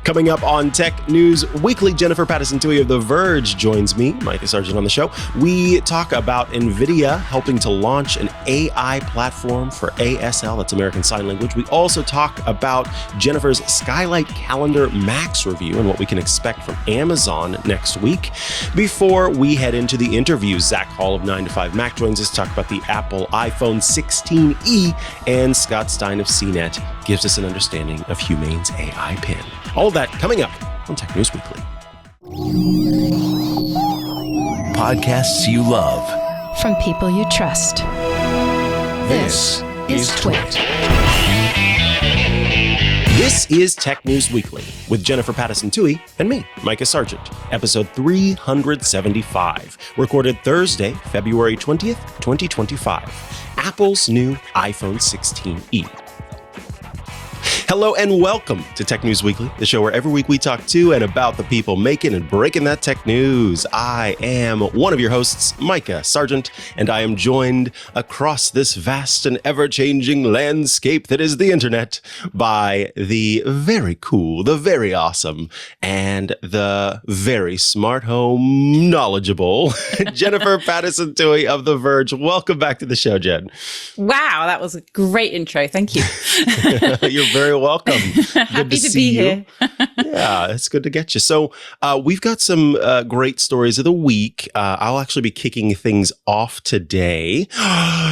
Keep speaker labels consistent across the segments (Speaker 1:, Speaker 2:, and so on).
Speaker 1: Coming up on Tech News Weekly, Jennifer Pattison Tuohy of The Verge joins me, Mikah Sargent, on the show. We talk about Nvidia helping to launch an AI platform for ASL, that's American Sign Language. We also talk about Jennifer's Skylight Calendar Max review and what we can expect from Amazon next week. Before we head into the interview, Zac Hall of 9 to 5 Mac joins us to talk about the Apple iPhone 16e, and Scott Stein of CNET gives us an understanding of Humane's AI Pin. All of that coming up on Tech News Weekly.
Speaker 2: Podcasts you love
Speaker 3: from people you trust.
Speaker 2: This is Twit.
Speaker 1: This is Tech News Weekly with Jennifer Pattison Tuohy and me, Mikah Sargent, episode 375, recorded Thursday, February 20th, 2025. Apple's new iPhone 16e. Hello and welcome to Tech News Weekly, the show where every week we talk to and about the people making and breaking that tech news. I am one of your hosts, Mikah Sargent, and I am joined across this vast and ever-changing landscape that is the internet by the very cool, the very awesome, and the very smart home knowledgeable Jennifer Pattison Tuohy of The Verge. Welcome back to the show, Jen.
Speaker 4: Wow, that was a great intro. Thank you.
Speaker 1: You're very welcome.
Speaker 4: Happy to be here.
Speaker 1: Yeah, it's good to get you. So we've got some great stories of the week. I'll actually be kicking things off today.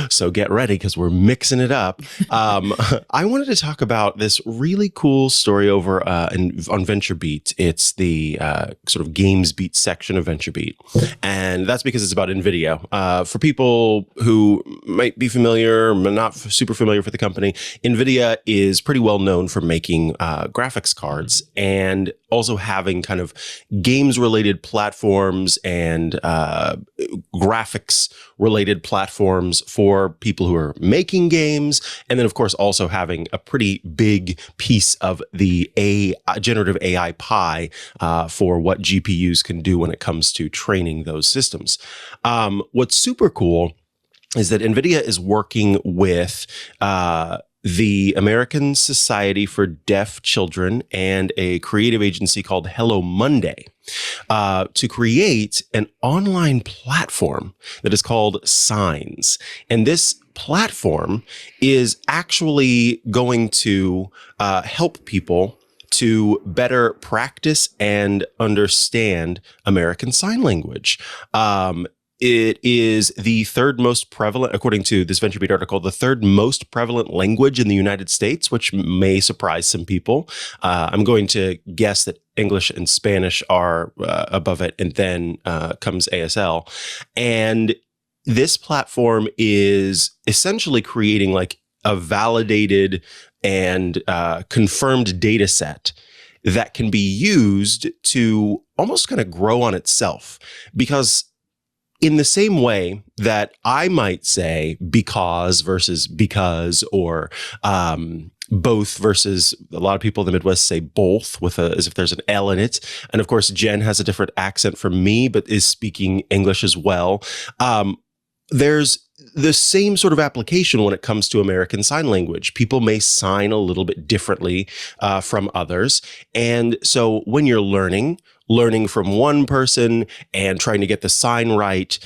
Speaker 1: So get ready because we're mixing it up. I wanted to talk about this really cool story over on VentureBeat. It's the sort of games beat section of VentureBeat. And that's because it's about Nvidia. For people who might be familiar, but not super familiar with the company, Nvidia is pretty well known for making graphics cards and also having kind of games related platforms and graphics related platforms for people who are making games. And then, of course, also having a pretty big piece of the generative AI pie for what GPUs can do when it comes to training those systems. What's super cool is that Nvidia is working with the American Society for Deaf Children and a creative agency called Hello Monday to create an online platform that is called Signs. And this platform is actually going to help people to better practice and understand American Sign Language. It is the third most prevalent, according to this VentureBeat article, the third most prevalent language in the United States, which may surprise some people. I'm going to guess that English and Spanish are above it, and then comes ASL. And this platform is essentially creating like a validated and confirmed data set that can be used to almost kind of grow on itself. Because in the same way that I might say because versus because, or both versus, a lot of people in the Midwest say both with as if there's an L in it. And of course, Jen has a different accent from me, but is speaking English as well. There's the same sort of application when it comes to American Sign Language. People may sign a little bit differently from others. And so when you're learning from one person and trying to get the sign right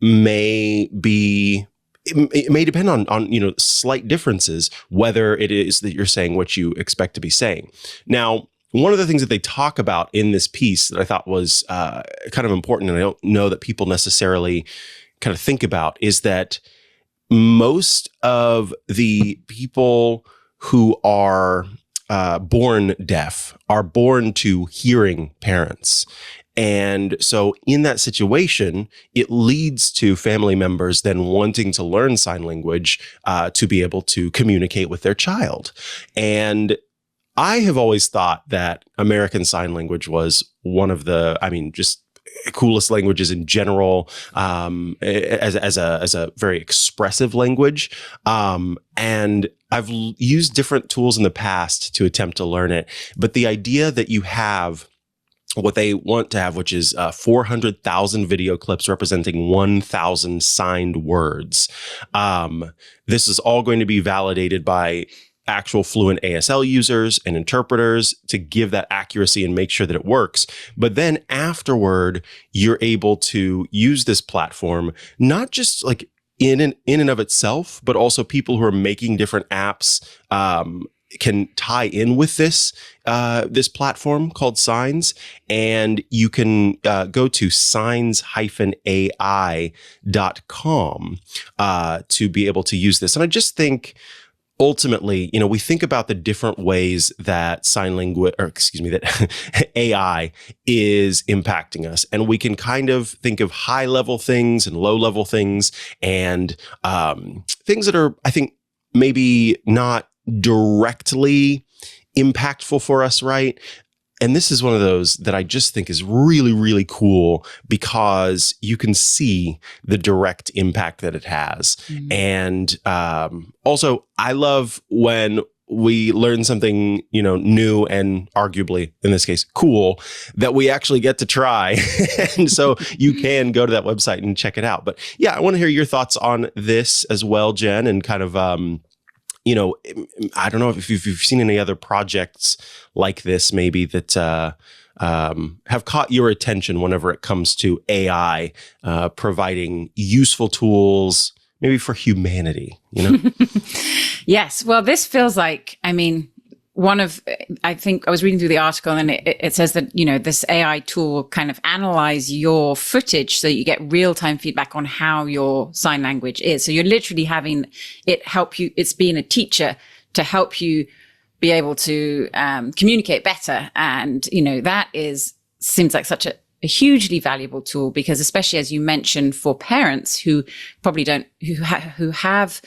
Speaker 1: may depend on slight differences, whether it is that you're saying what you expect to be saying. Now, one of the things that they talk about in this piece that I thought was kind of important, and I don't know that people necessarily kind of think about, is that most of the people who are born deaf are born to hearing parents. And so in that situation, it leads to family members then wanting to learn sign language to be able to communicate with their child. And I have always thought that American Sign Language was one of the, just coolest languages in general, as a very expressive language. And I've used different tools in the past to attempt to learn it. But the idea that you have what they want to have, which is 400,000 video clips representing 1,000 signed words. This is all going to be validated by actual fluent ASL users and interpreters to give that accuracy and make sure that it works. But then afterward, you're able to use this platform, not just like in and of itself, but also people who are making different apps, can tie in with this platform called Signs, and you can go to signs-ai.com to be able to use this. And I just think ultimately, we think about the different ways that that AI is impacting us, and we can kind of think of high level things and low level things, and things that are, I think, maybe not directly impactful for us, right? And this is one of those that I just think is really, really cool because you can see the direct impact that it has. Mm-hmm. And also, I love when we learn something, new and arguably, in this case, cool, that we actually get to try. And so you can go to that website and check it out. But yeah, I want to hear your thoughts on this as well, Jen, and kind of, I don't know if you've seen any other projects like this, maybe that have caught your attention whenever it comes to AI providing useful tools, maybe for humanity,
Speaker 4: Yes. Well, this feels like, I think I was reading through the article, and it says that, this AI tool will kind of analyze your footage so that you get real-time feedback on how your sign language is. So you're literally having it help you. It's being a teacher to help you be able to communicate better. And, that seems like such a hugely valuable tool, because especially, as you mentioned, for parents who probably who have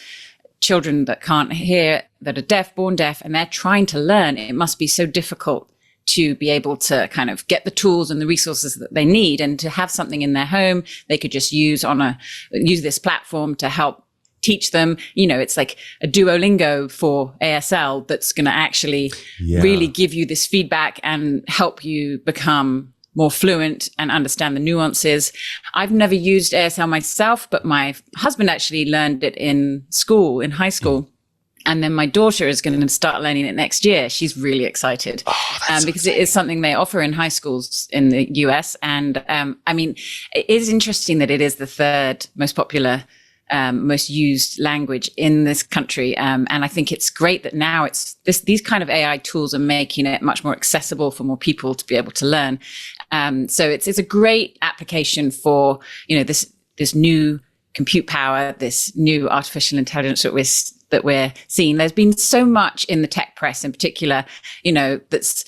Speaker 4: children that can't hear, that are born deaf, and they're trying to learn, it must be so difficult to be able to kind of get the tools and the resources that they need, and to have something in their home they could just use this platform to help teach them. It's like a Duolingo for ASL that's going to actually really give you this feedback and help you become more fluent and understand the nuances. I've never used ASL myself, but my husband actually learned it in high school. And then my daughter is going to start learning it next year. She's really excited because it is something they offer in high schools in the US. And it is interesting that it is the third most popular, most used language in this country. And I think it's great that now these kind of AI tools are making it much more accessible for more people to be able to learn. So it's a great application for, this new compute power, this new artificial intelligence that we're seeing. There's been so much in the tech press in particular, that's,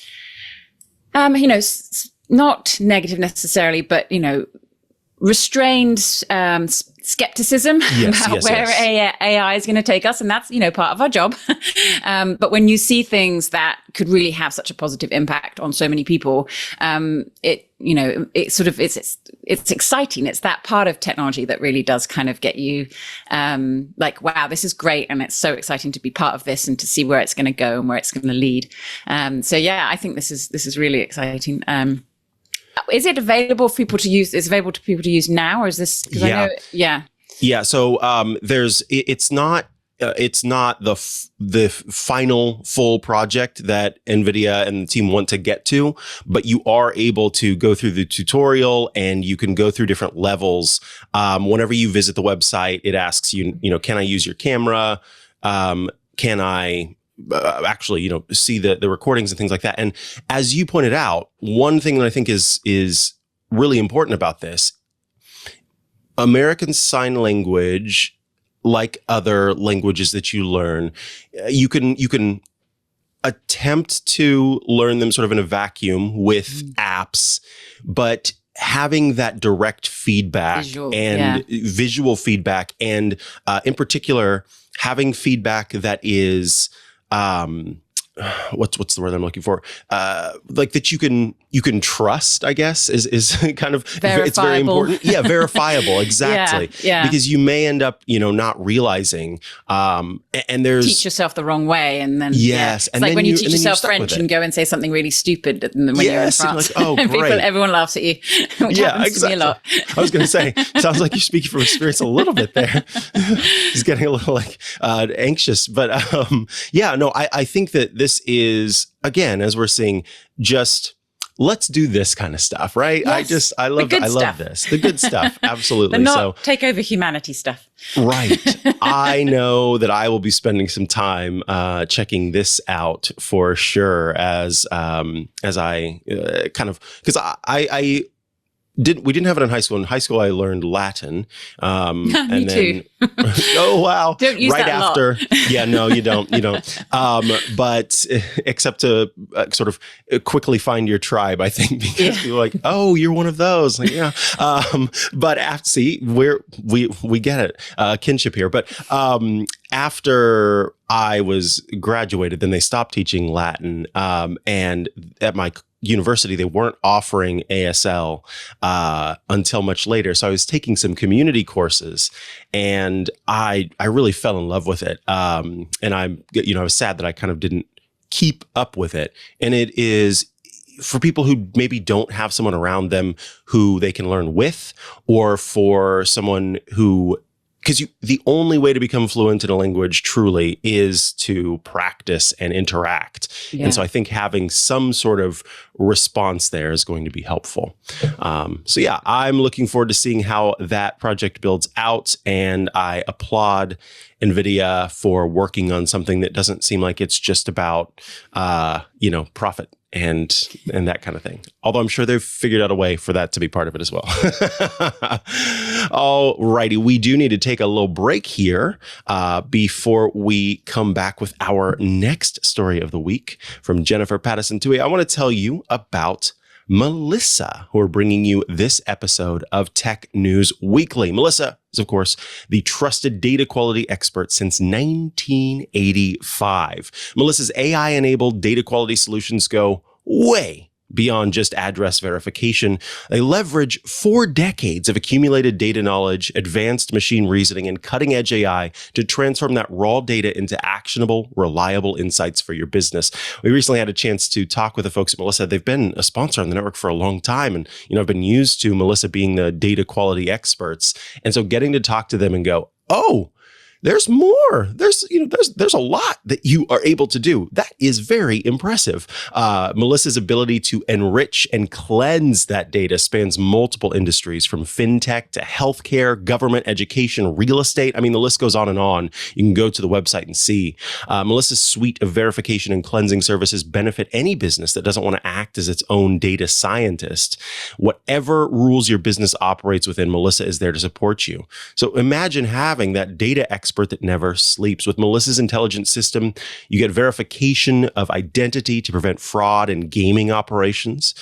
Speaker 4: not negative necessarily, but, restrained skepticism about where AI is going to take us. And that's, part of our job. But when you see things that could really have such a positive impact on so many people, it's exciting. It's that part of technology that really does kind of get you like, wow, this is great. And it's so exciting to be part of this and to see where it's going to go and where it's going to lead. So yeah, I think this is really exciting. Is it available for people to use? Is it available to people to use now, or is this?
Speaker 1: Yeah. So it's not the final full project that Nvidia and the team want to get to, but you are able to go through the tutorial, and you can go through different levels. Whenever you visit the website, it asks you, can I use your camera? Can I actually, see the recordings and things like that? And as you pointed out, one thing that I think is really important about this, American Sign Language, like other languages that you learn, you can attempt to learn them sort of in a vacuum with apps, but having that direct feedback visual feedback, and in particular, having feedback that is what's the word I'm looking for? Like that you can trust, I guess, is kind of, it's very important. Yeah, verifiable. Exactly.
Speaker 4: Yeah.
Speaker 1: Because you may end up, not realizing, and there's
Speaker 4: teach yourself the wrong way. And then,
Speaker 1: yes.
Speaker 4: It's
Speaker 1: and
Speaker 4: like when you teach
Speaker 1: and
Speaker 4: yourself French and go and say something really stupid when you're in France.
Speaker 1: Like, oh, great.
Speaker 4: Everyone laughs at you, which happens to me a lot.
Speaker 1: I was going to say, sounds like you're speaking from experience a little bit there. He's getting a little anxious, but I think that this is, again, as we're seeing, just let's do this kind of stuff, right?
Speaker 4: Yes,
Speaker 1: I love this. The good stuff. Absolutely.
Speaker 4: But not take over humanity stuff.
Speaker 1: Right. I know that I will be spending some time checking this out for sure as I because I didn't have it in high school. In high school, I learned Latin.
Speaker 4: Me too.
Speaker 1: Oh, wow.
Speaker 4: Don't use
Speaker 1: right
Speaker 4: that
Speaker 1: after.
Speaker 4: A lot.
Speaker 1: Yeah, no, you don't. But except to sort of quickly find your tribe, I think, because people are like, oh, you're one of those. Like, yeah. But we get it, kinship here. But after I was graduated, then they stopped teaching Latin. And at my university, they weren't offering ASL until much later. So I was taking some community courses, and I really fell in love with it. And I was sad that I kind of didn't keep up with it. And it is for people who maybe don't have someone around them who they can learn with, or for someone who, because the only way to become fluent in a language truly is to practice and interact. Yeah. And so I think having some sort of response there is going to be helpful. I'm looking forward to seeing how that project builds out. And I applaud Nvidia for working on something that doesn't seem like it's just about, profit and that kind of thing. Although I'm sure they've figured out a way for that to be part of it as well. All righty. We do need to take a little break here before we come back with our next story of the week from Jennifer Pattison Tuohy. I want to tell you about Melissa, who are bringing you this episode of Tech News Weekly. Melissa is, of course, the trusted data quality expert since 1985. Melissa's AI-enabled data quality solutions go way beyond just address verification. They leverage 4 decades of accumulated data knowledge, advanced machine reasoning, and cutting-edge AI to transform that raw data into actionable, reliable insights for your business. We recently had a chance to talk with the folks at Melissa. They've been a sponsor on the network for a long time, and I've been used to Melissa being the data quality experts. And so getting to talk to them and go, oh, there's more. There's a lot that you are able to do. That is very impressive. Melissa's ability to enrich and cleanse that data spans multiple industries, from fintech to healthcare, government, education, real estate. I mean, the list goes on and on. You can go to the website and see. Melissa's suite of verification and cleansing services benefit any business that doesn't want to act as its own data scientist. Whatever rules your business operates within, Melissa is there to support you. So imagine having that data expert that never sleeps. With Melissa's intelligent system, you get verification of identity to prevent fraud and gaming operations.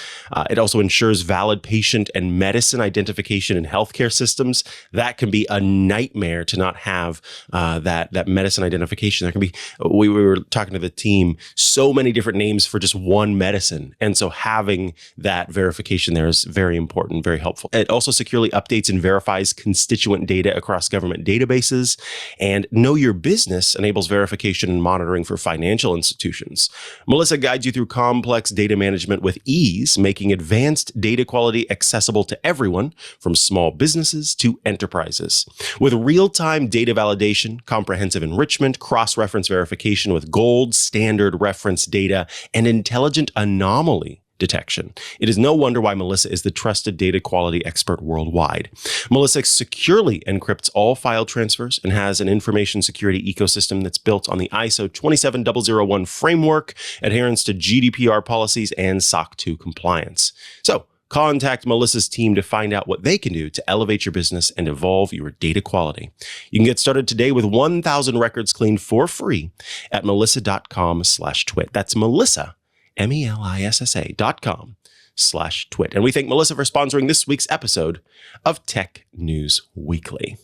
Speaker 1: It also ensures valid patient and medicine identification in healthcare systems. That can be a nightmare to not have that medicine identification. There can be, we were talking to the team, so many different names for just one medicine. And so having that verification there is very important, very helpful. It also securely updates and verifies constituent data across government databases. And Know Your Business enables verification and monitoring for financial institutions. Melissa guides you through complex data management with ease, making advanced data quality accessible to everyone, from small businesses to enterprises. With real-time data validation, comprehensive enrichment, cross-reference verification with gold standard reference data, and intelligent anomaly detection, it is no wonder why Melissa is the trusted data quality expert worldwide. Melissa securely encrypts all file transfers and has an information security ecosystem that's built on the ISO 27001 framework, adherence to GDPR policies, and SOC 2 compliance. So contact Melissa's team to find out what they can do to elevate your business and evolve your data quality. You can get started today with 1,000 records cleaned for free at melissa.com/twit. That's Melissa, melissa.com/twit. And we thank Melissa for sponsoring this week's episode of Tech News Weekly.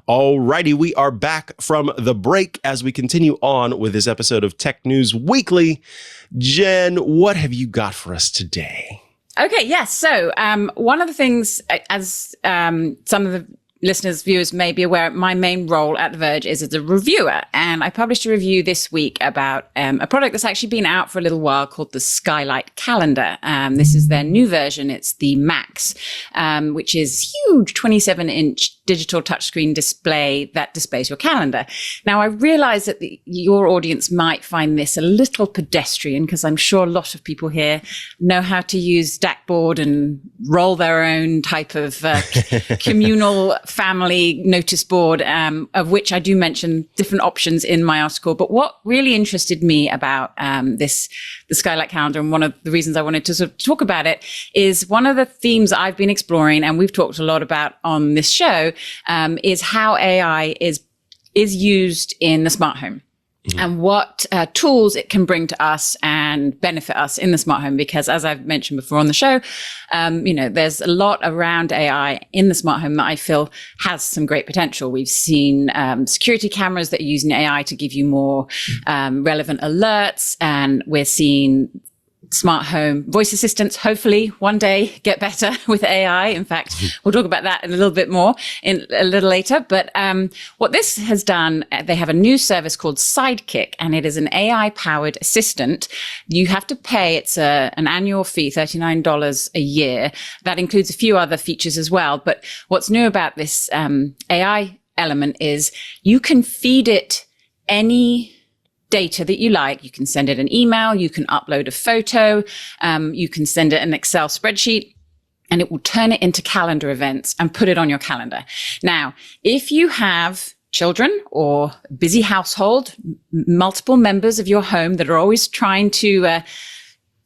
Speaker 1: Alrighty, we are back from the break as we continue on with this episode of Tech News Weekly. Jen, what have you got for us today?
Speaker 4: Okay, yes. So one of the things, as some of the listeners, viewers may be aware, my main role at The Verge is as a reviewer. And I published a review this week about a product that's actually been out for a little while called the Skylight Calendar. This is their new version. It's the Max, which is huge 27-inch digital touchscreen display that displays your calendar. Now, I realize that your audience might find this a little pedestrian because I'm sure a lot of people here know how to use Stackboard and roll their own type of communal family notice board, of which I do mention different options in my article. But what really interested me about the Skylight Calendar, and one of the reasons I wanted to sort of talk about it, is one of the themes I've been exploring, and we've talked a lot about on this show, is how AI is used in the smart home. And what tools it can bring to us and benefit us in the smart home. Because as I've mentioned before on the show, there's a lot around AI in the smart home that I feel has some great potential. We've seen security cameras that are using AI to give you more relevant alerts, and we're seeing smart home voice assistants hopefully one day get better with AI. In fact, we'll talk about that a little bit more in a little later. But what this has done, they have a new service called Sidekick, and it is an AI-powered assistant. You have to pay, it's an annual fee, $39 a year. That includes a few other features as well. But what's new about this AI element is you can feed it any data that you like. You can send it an email, you can upload a photo, you can send it an Excel spreadsheet, and it will turn it into calendar events and put it on your calendar. Now, if you have children or a busy household, multiple members of your home that are always trying to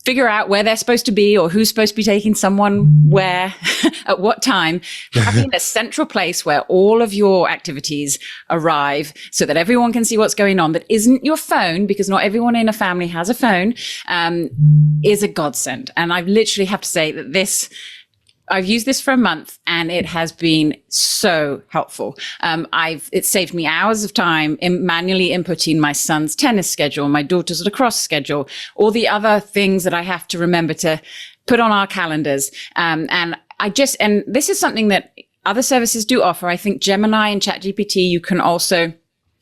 Speaker 4: figure out where they're supposed to be or who's supposed to be taking someone where at what time, having a central place where all of your activities arrive so that everyone can see what's going on that isn't your phone, because not everyone in a family has a phone, is a godsend. And I literally have to say that I've used this for a month and it has been so helpful. It saved me hours of time in manually inputting my son's tennis schedule, my daughter's lacrosse schedule, all the other things that I have to remember to put on our calendars. And this is something that other services do offer. I think Gemini and ChatGPT, you can also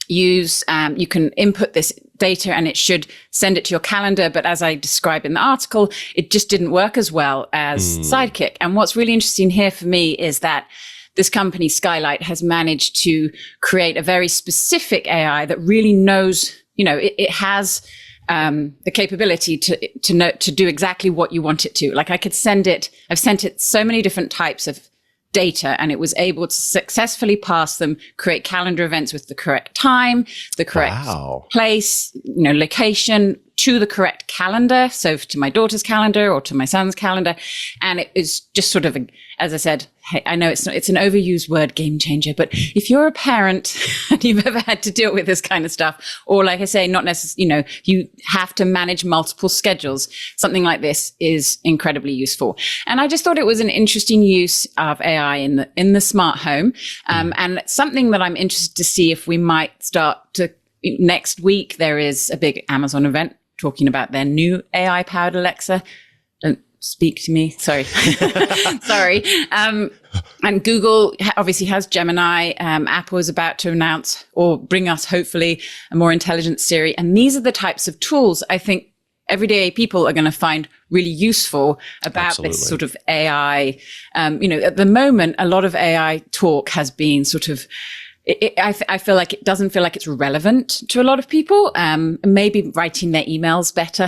Speaker 4: use, you can input this data and it should send it to your calendar. But as I described in the article, it just didn't work as well as Sidekick. And what's really interesting here for me is that this company, Skylight, has managed to create a very specific AI that really knows, it has the capability to do exactly what you want it to. Like I've sent it so many different types of data, and it was able to successfully pass them, create calendar events with the correct time, the correct place, location, to the correct calendar. So to my daughter's calendar or to my son's calendar. And it is just sort of, as I said, hey, I know it's an overused word, game changer, but if you're a parent and you've ever had to deal with this kind of stuff, or like I say, not necessarily, you have to manage multiple schedules, something like this is incredibly useful. And I just thought it was an interesting use of AI in the smart home. And something that I'm interested to see if we might start to, next week, there is a big Amazon event talking about their new AI-powered Alexa. Don't speak to me. Sorry. Sorry. And Google obviously has Gemini. Apple is about to announce or bring us, hopefully, a more intelligent Siri. And these are the types of tools I think everyday people are going to find really useful about this sort of AI. At the moment, a lot of AI talk has been sort of, I feel like it doesn't feel like it's relevant to a lot of people. Maybe writing their emails better,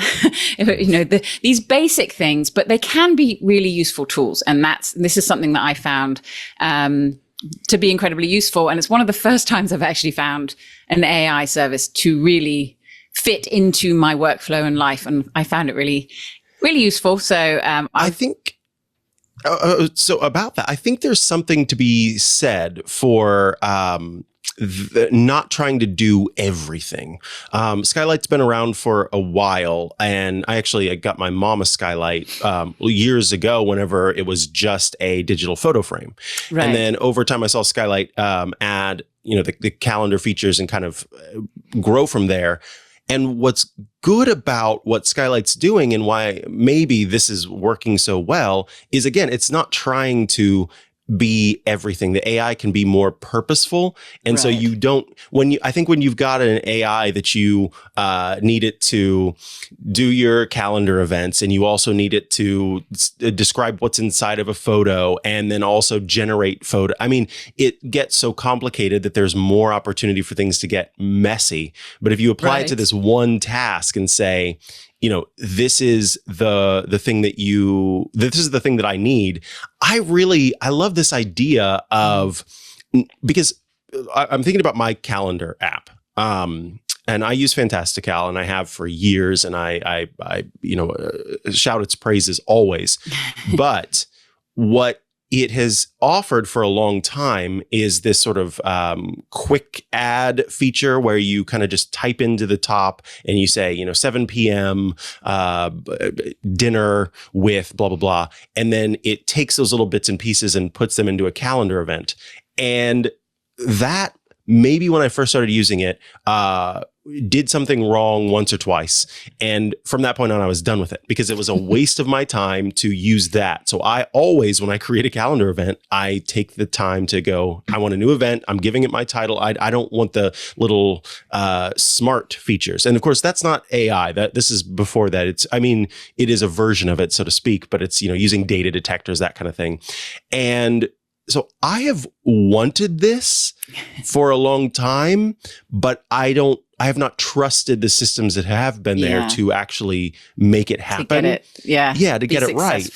Speaker 4: these basic things, but they can be really useful tools. And this is something that I found to be incredibly useful. And it's one of the first times I've actually found an AI service to really fit into my workflow and life. And I found it really, really useful. So I think.
Speaker 1: So about that, I think there's something to be said for not trying to do everything. Skylight's been around for a while, and I got my mom a Skylight years ago whenever it was just a digital photo frame.
Speaker 4: Right.
Speaker 1: And then over time I saw Skylight add, the calendar features and kind of grow from there. And what's good about what Skylight's doing and why maybe this is working so well is, again, it's not trying to be everything. The AI can be more purposeful. And so you don't, I think when you've got an AI that you need it to do your calendar events, and you also need it to describe what's inside of a photo and then also generate photo. I mean, it gets so complicated that there's more opportunity for things to get messy. But if you apply it to this one task and say, this is the thing this is the thing that I need. I love this idea of, because I'm thinking about my calendar app. And I use Fantastical, and I have for years, and I shout its praises always. But what it has offered for a long time is this sort of quick add feature where you kind of just type into the top and you say, 7 p.m. Dinner with blah, blah, blah. And then it takes those little bits and pieces and puts them into a calendar event. And that, maybe when I first started using it, did something wrong once or twice. And from that point on, I was done with it because it was a waste of my time to use that. So I always, when I create a calendar event, I take the time to go, I want a new event. I'm giving it my title. I don't want the little smart features. And of course, that's not AI. This is before that. It is a version of it, so to speak, but it's, using data detectors, that kind of thing. And so I have wanted this for a long time, but I have not trusted the systems that have been there to actually make it happen.
Speaker 4: To get it,
Speaker 1: to get it right.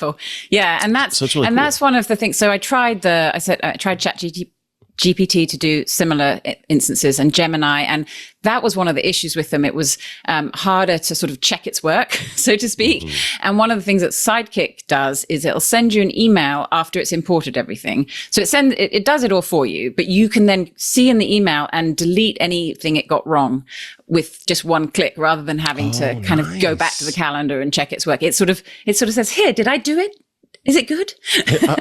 Speaker 4: Yeah, and that's cool. That's one of the things. So I tried ChatGPT to do similar instances, and Gemini, and that was one of the issues with them. It was harder to sort of check its work, so to speak. Mm-hmm. And one of the things that Sidekick does is it'll send you an email after it's imported everything. So it does it all for you, but you can then see in the email and delete anything it got wrong with just one click, rather than having to kind of go back to the calendar and check its work. It sort of says, here, did I do it? Is it good?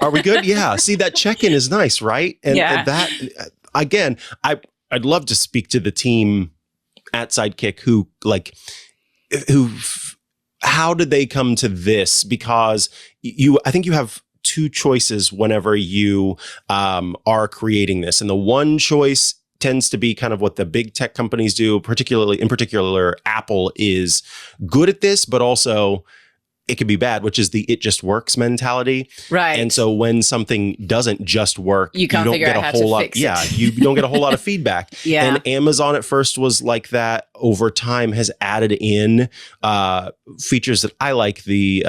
Speaker 1: Are we good? Yeah. See, that check-in is nice, right? And that, again, I'd love to speak to the team at Sidekick how did they come to this? Because I think you have two choices whenever you are creating this. And the one choice tends to be kind of what the big tech companies do, in particular, Apple is good at this, but also it could be bad, which is the "it just works" mentality.
Speaker 4: Right.
Speaker 1: And so when something doesn't just work,
Speaker 4: you don't get a whole lot.
Speaker 1: Yeah, you don't get a whole lot of feedback.
Speaker 4: Yeah.
Speaker 1: And Amazon at first was like that. Over time, has added in features that I like. The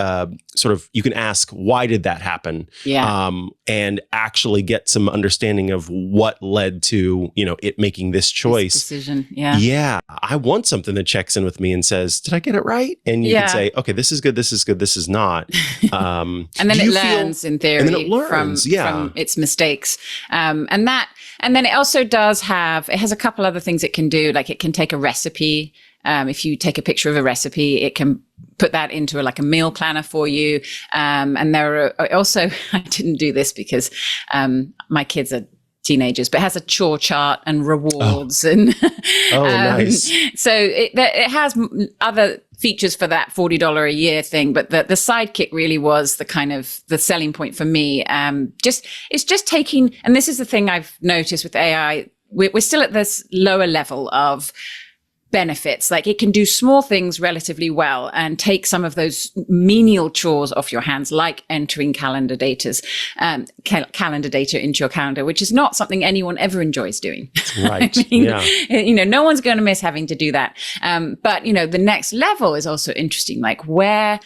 Speaker 1: sort of, you can ask, why did that happen?
Speaker 4: Yeah.
Speaker 1: And actually get some understanding of what led to it making this choice.
Speaker 4: This decision. Yeah.
Speaker 1: Yeah. I want something that checks in with me and says, "Did I get it right?" And you can say, "Okay, this is good. This is good. This is not."
Speaker 4: And then it learns in theory, and then it learns, from its mistakes. And then it also it has a couple other things it can do. Like it can take a recipe. If you take a picture of a recipe, it can put that into a meal planner for you. And there are also, I didn't do this because my kids are teenagers, but it has a chore chart and rewards. Nice. So it has other features for that $40 a year thing, but the Sidekick really was the kind of the selling point for me. It's just taking, and this is the thing I've noticed with AI, we're still at this lower level of benefits. Like it can do small things relatively well and take some of those menial chores off your hands, like entering calendar data into your calendar, which is not something anyone ever enjoys doing.
Speaker 1: Right.
Speaker 4: No one's going to miss having to do that. But the next level is also interesting. Like where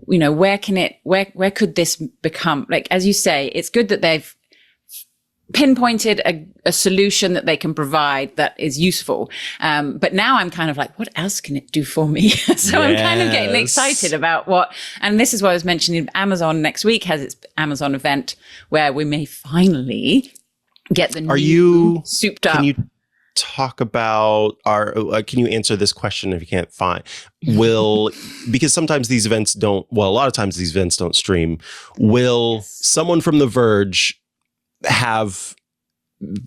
Speaker 4: could this become? Like, as you say, it's good that they've pinpointed a solution that they can provide that is useful. But now I'm kind of like, what else can it do for me? So I'm kind of getting excited about and this is what I was mentioning. Amazon next week has its Amazon event where we may finally get the souped up.
Speaker 1: talk about can you answer this question if you can't find, because sometimes these events a lot of times these events don't stream. Will someone from The Verge have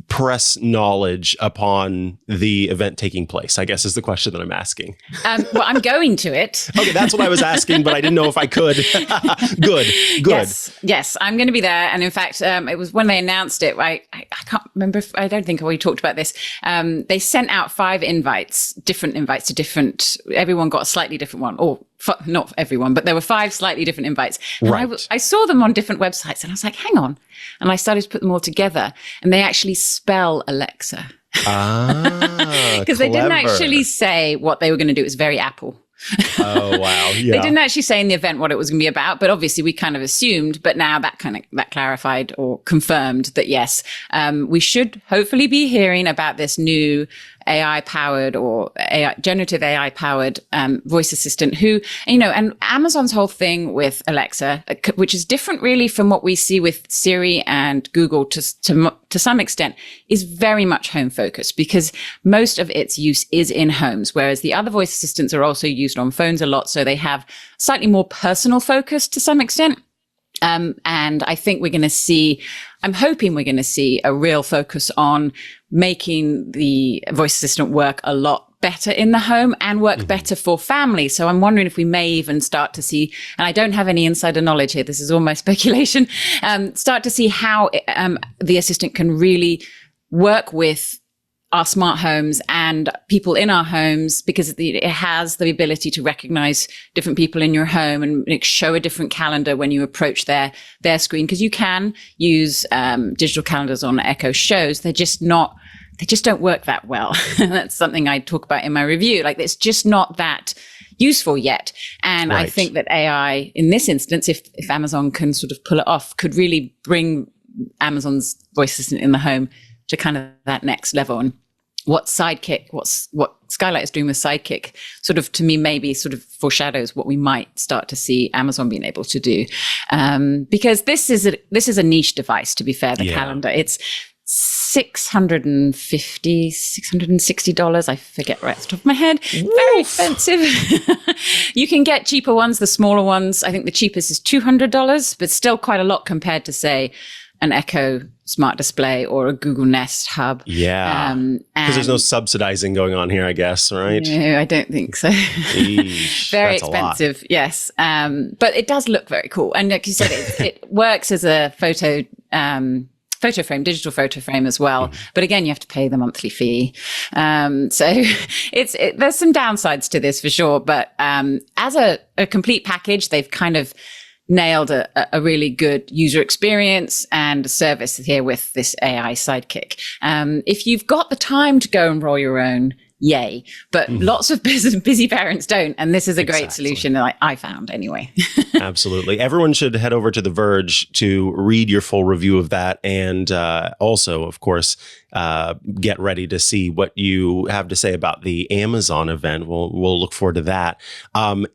Speaker 1: press knowledge upon the event taking place, I guess is the question that I'm asking.
Speaker 4: Well, I'm going to it.
Speaker 1: Okay, that's what I was asking, but I didn't know if I could. Good.
Speaker 4: Yes, I'm going to be there. And in fact, it was when they announced it, I can't remember, I don't think we talked about this. They sent out 5 different invites to different, everyone got a slightly different one, or not everyone, but there were 5 slightly different invites. And
Speaker 1: Right.
Speaker 4: I saw them on different websites and I was like, hang on. And I started to put them all together and they actually spell Alexa. Because they didn't actually say what they were going to do. It was very Apple.
Speaker 1: Oh, wow. Yeah.
Speaker 4: They didn't actually say in the event what it was going to be about, but obviously we kind of assumed, but now that clarified or confirmed that yes, we should hopefully be hearing about this new AI-powered or generative AI-powered voice assistant who, and Amazon's whole thing with Alexa, which is different really from what we see with Siri and Google to some extent, is very much home focused because most of its use is in homes, whereas the other voice assistants are also used on phones a lot. So they have slightly more personal focus to some extent. And I think I'm hoping we're going to see a real focus on making the voice assistant work a lot better in the home and work better for families. So I'm wondering if we may even start to see, and I don't have any insider knowledge here, this is all my speculation, start to see how the assistant can really work with our smart homes and people in our homes, because it has the ability to recognize different people in your home and show a different calendar when you approach their screen. Because you can use digital calendars on Echo Shows. They just don't work that well. That's something I talk about in my review. Like, it's just not that useful yet. And
Speaker 1: Right.
Speaker 4: I think that AI, in this instance, if Amazon can sort of pull it off, could really bring Amazon's voice assistant in the home to kind of that next level. And what Skylight is doing with Sidekick sort of, to me, maybe sort of foreshadows what we might start to see Amazon being able to do. Because this is a niche device, to be fair, the calendar. It's $660. I forget right off the top of my head. Very expensive. You can get cheaper ones, the smaller ones. I think the cheapest is $200, but still quite a lot compared to, say, an Echo Smart Display or a Google Nest Hub.
Speaker 1: Yeah. Because there's no subsidizing going on here, I guess, right?
Speaker 4: No, I don't think so.
Speaker 1: Eesh,
Speaker 4: Very
Speaker 1: that's
Speaker 4: expensive, yes. But it does look very cool. And like you said, it works as a photo frame, digital photo frame as well. But again, you have to pay the monthly fee. So there's some downsides to this for sure. But as a complete package, they've kind of nailed a really good user experience and service here with this AI Sidekick. If you've got the time to go and roll your own, yay. But lots of busy parents don't. And this is a great solution that I found anyway.
Speaker 1: Absolutely. Everyone should head over to The Verge to read your full review of that. And also, of course, get ready to see what you have to say about the Amazon event. We'll look forward to that.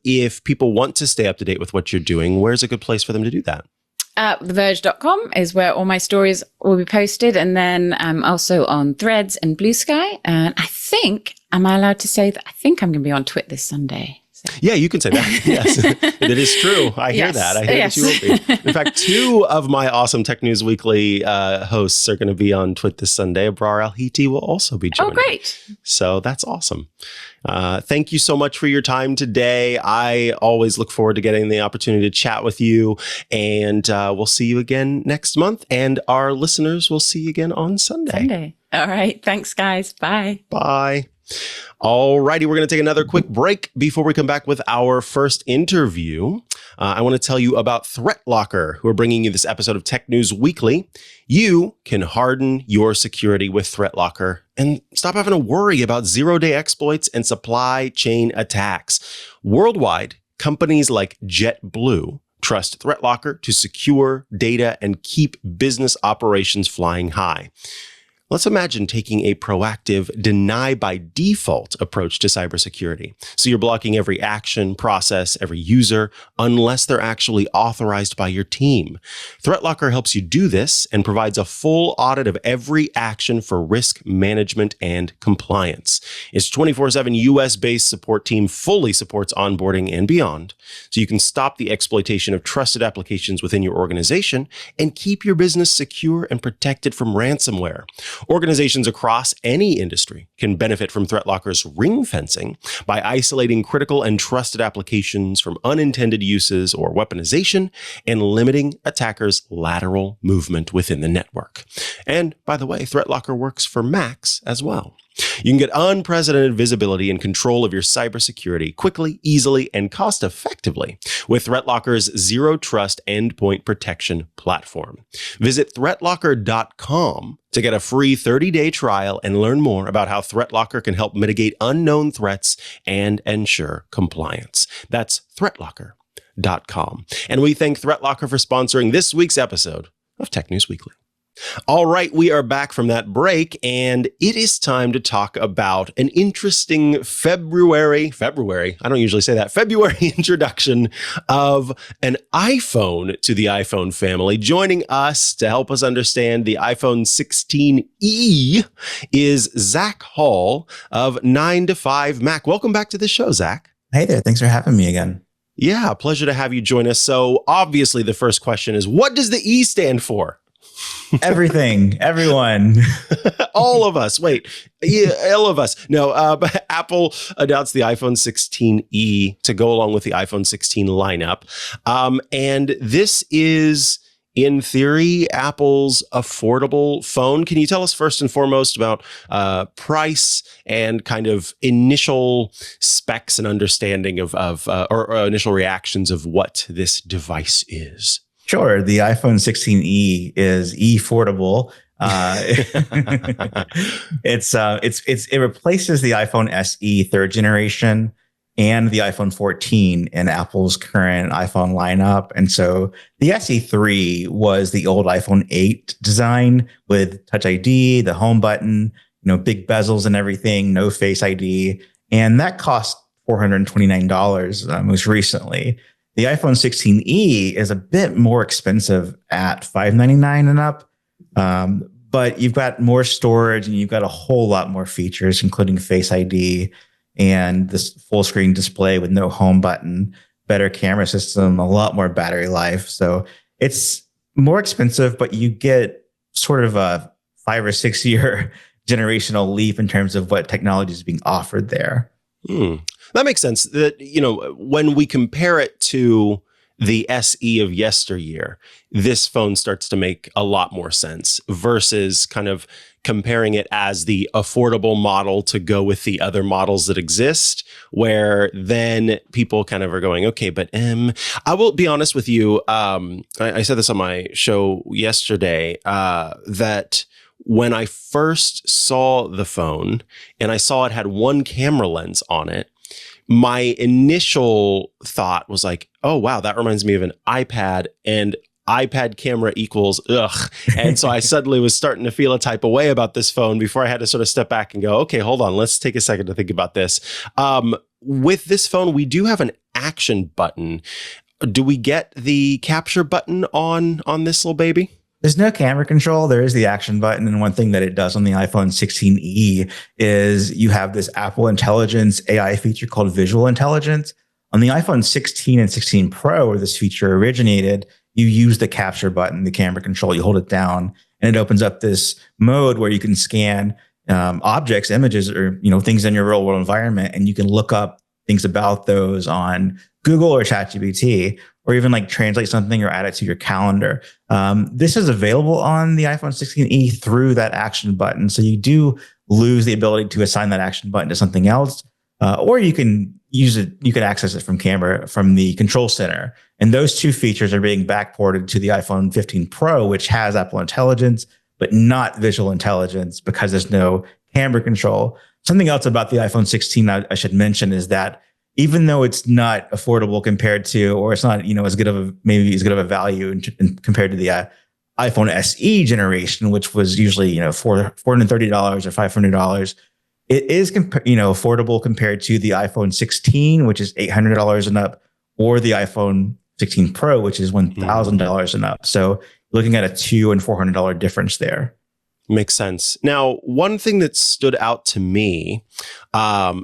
Speaker 1: If people want to stay up to date with what you're doing, where's a good place for them to do that?
Speaker 4: TheVerge.com is where all my stories will be posted. And then I'm also on Threads and Blue Sky. And I think, am I allowed to say that? I think I'm going to be on Twit this Sunday. So.
Speaker 1: Yeah, you can say that. Yes, it is true. I hear that. I hear that you will be. In fact, 2 of my awesome Tech News Weekly hosts are going to be on Twit this Sunday. Abrar Al-Hiti will also be joining.
Speaker 4: Oh, great.
Speaker 1: So that's awesome. Thank you so much for your time today. I always look forward to getting the opportunity to chat with you, and we'll see you again next month. And our listeners will see you again on Sunday.
Speaker 4: All right. Thanks, guys. Bye.
Speaker 1: Bye. All righty, we're going to take another quick break before we come back with our first interview. I want to tell you about ThreatLocker, who are bringing you this episode of Tech News Weekly. You can harden your security with ThreatLocker and stop having to worry about zero-day exploits and supply chain attacks. Worldwide, companies like JetBlue trust ThreatLocker to secure data and keep business operations flying high. Let's imagine taking a proactive deny by default approach to cybersecurity. So you're blocking every action, process, every user, unless they're actually authorized by your team. ThreatLocker helps you do this and provides a full audit of every action for risk management and compliance. Its 24/7 US-based support team fully supports onboarding and beyond, so you can stop the exploitation of trusted applications within your organization and keep your business secure and protected from ransomware. Organizations across any industry can benefit from ThreatLocker's ring fencing by isolating critical and trusted applications from unintended uses or weaponization and limiting attackers' lateral movement within the network. And by the way, ThreatLocker works for Macs as well. You can get unprecedented visibility and control of your cybersecurity quickly, easily, and cost-effectively with ThreatLocker's Zero Trust Endpoint Protection platform. Visit ThreatLocker.com to get a free 30-day trial and learn more about how ThreatLocker can help mitigate unknown threats and ensure compliance. That's ThreatLocker.com. And we thank ThreatLocker for sponsoring this week's episode of Tech News Weekly. All right, we are back from that break, and it is time to talk about an interesting February, I don't usually say that, February introduction of an iPhone to the iPhone family. Joining us to help us understand the iPhone 16e is Zac Hall of 9 to 5 Mac. Welcome back to the show, Zac.
Speaker 5: Hey there, thanks for having me again.
Speaker 1: Yeah, pleasure to have you join us. So obviously the first question is, what does the E stand for?
Speaker 5: Everything, everyone.
Speaker 1: All of us. Wait, yeah, all of us. No, but Apple announced the iPhone 16e to go along with the iPhone 16 lineup. And this is, in theory, Apple's affordable phone. Can you tell us first and foremost about price and kind of initial specs and understanding of or initial reactions of what this device is?
Speaker 5: Sure. The iPhone 16e is e-affordable. It replaces the iPhone SE third generation and the iPhone 14 in Apple's current iPhone lineup. And so the SE3 was the old iPhone 8 design with Touch ID, the home button, big bezels and everything, no Face ID. And that cost $429 most recently. The iPhone 16e is a bit more expensive at $599 and up, but you've got more storage and you've got a whole lot more features, including Face ID and this full screen display with no home button, better camera system, a lot more battery life. So it's more expensive, but you get sort of a 5 or 6 year generational leap in terms of what technology is being offered there.
Speaker 1: That makes sense. That, when we compare it to the SE of yesteryear, this phone starts to make a lot more sense versus kind of comparing it as the affordable model to go with the other models that exist, where then people kind of are going, okay, but I will be honest with you. I said this on my show yesterday, that when I first saw the phone and I saw it had one camera lens on it, my initial thought was like, oh, wow, that reminds me of an iPad, and iPad camera equals ugh. And so I suddenly was starting to feel a type of way about this phone before I had to sort of step back and go, okay, hold on, let's take a second to think about this. With this phone, we do have an action button. Do we get the capture button on this little baby?
Speaker 5: There's no camera control. There is the action button. And one thing that it does on the iPhone 16e is you have this Apple Intelligence AI feature called Visual Intelligence. On the iPhone 16 and 16 Pro, where this feature originated, you use the capture button, the camera control, you hold it down, and it opens up this mode where you can scan objects, images, or things in your real world environment, and you can look up things about those on Google or ChatGPT, or even like translate something or add it to your calendar. This is available on the iPhone 16e through that action button. So you do lose the ability to assign that action button to something else, or you can use it. You can access it from the control center. And those two features are being backported to the iPhone 15 Pro, which has Apple Intelligence, but not Visual Intelligence because there's no camera control. Something else about the iPhone 16 I should mention is that even though it's not affordable compared to, or it's not, as good of a value compared to the iPhone SE generation, which was usually, $430 or $500, it is, affordable compared to the iPhone 16, which is $800 and up, or the iPhone 16 Pro, which is $1,000 and up. So looking at a $200 and $400 difference there.
Speaker 1: Makes sense. Now, one thing that stood out to me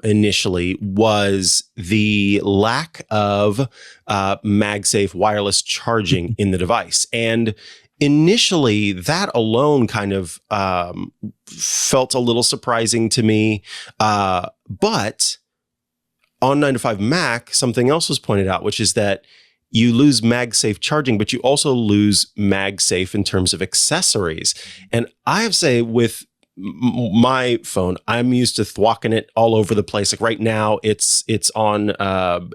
Speaker 1: initially was the lack of MagSafe wireless charging in the device. And initially, that alone kind of felt a little surprising to me. But on 9 to 5 Mac, something else was pointed out, which is that you lose MagSafe charging, but you also lose MagSafe in terms of accessories. And I have to say, with my phone, I'm used to thwacking it all over the place. Like right now, it's on,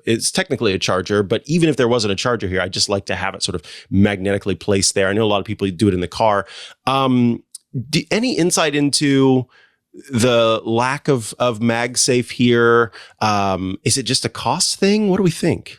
Speaker 1: it's technically a charger, but even if there wasn't a charger here, I just like to have it sort of magnetically placed there. I know a lot of people do it in the car. Any insight into the lack of MagSafe here? Is it just a cost thing? What do we think?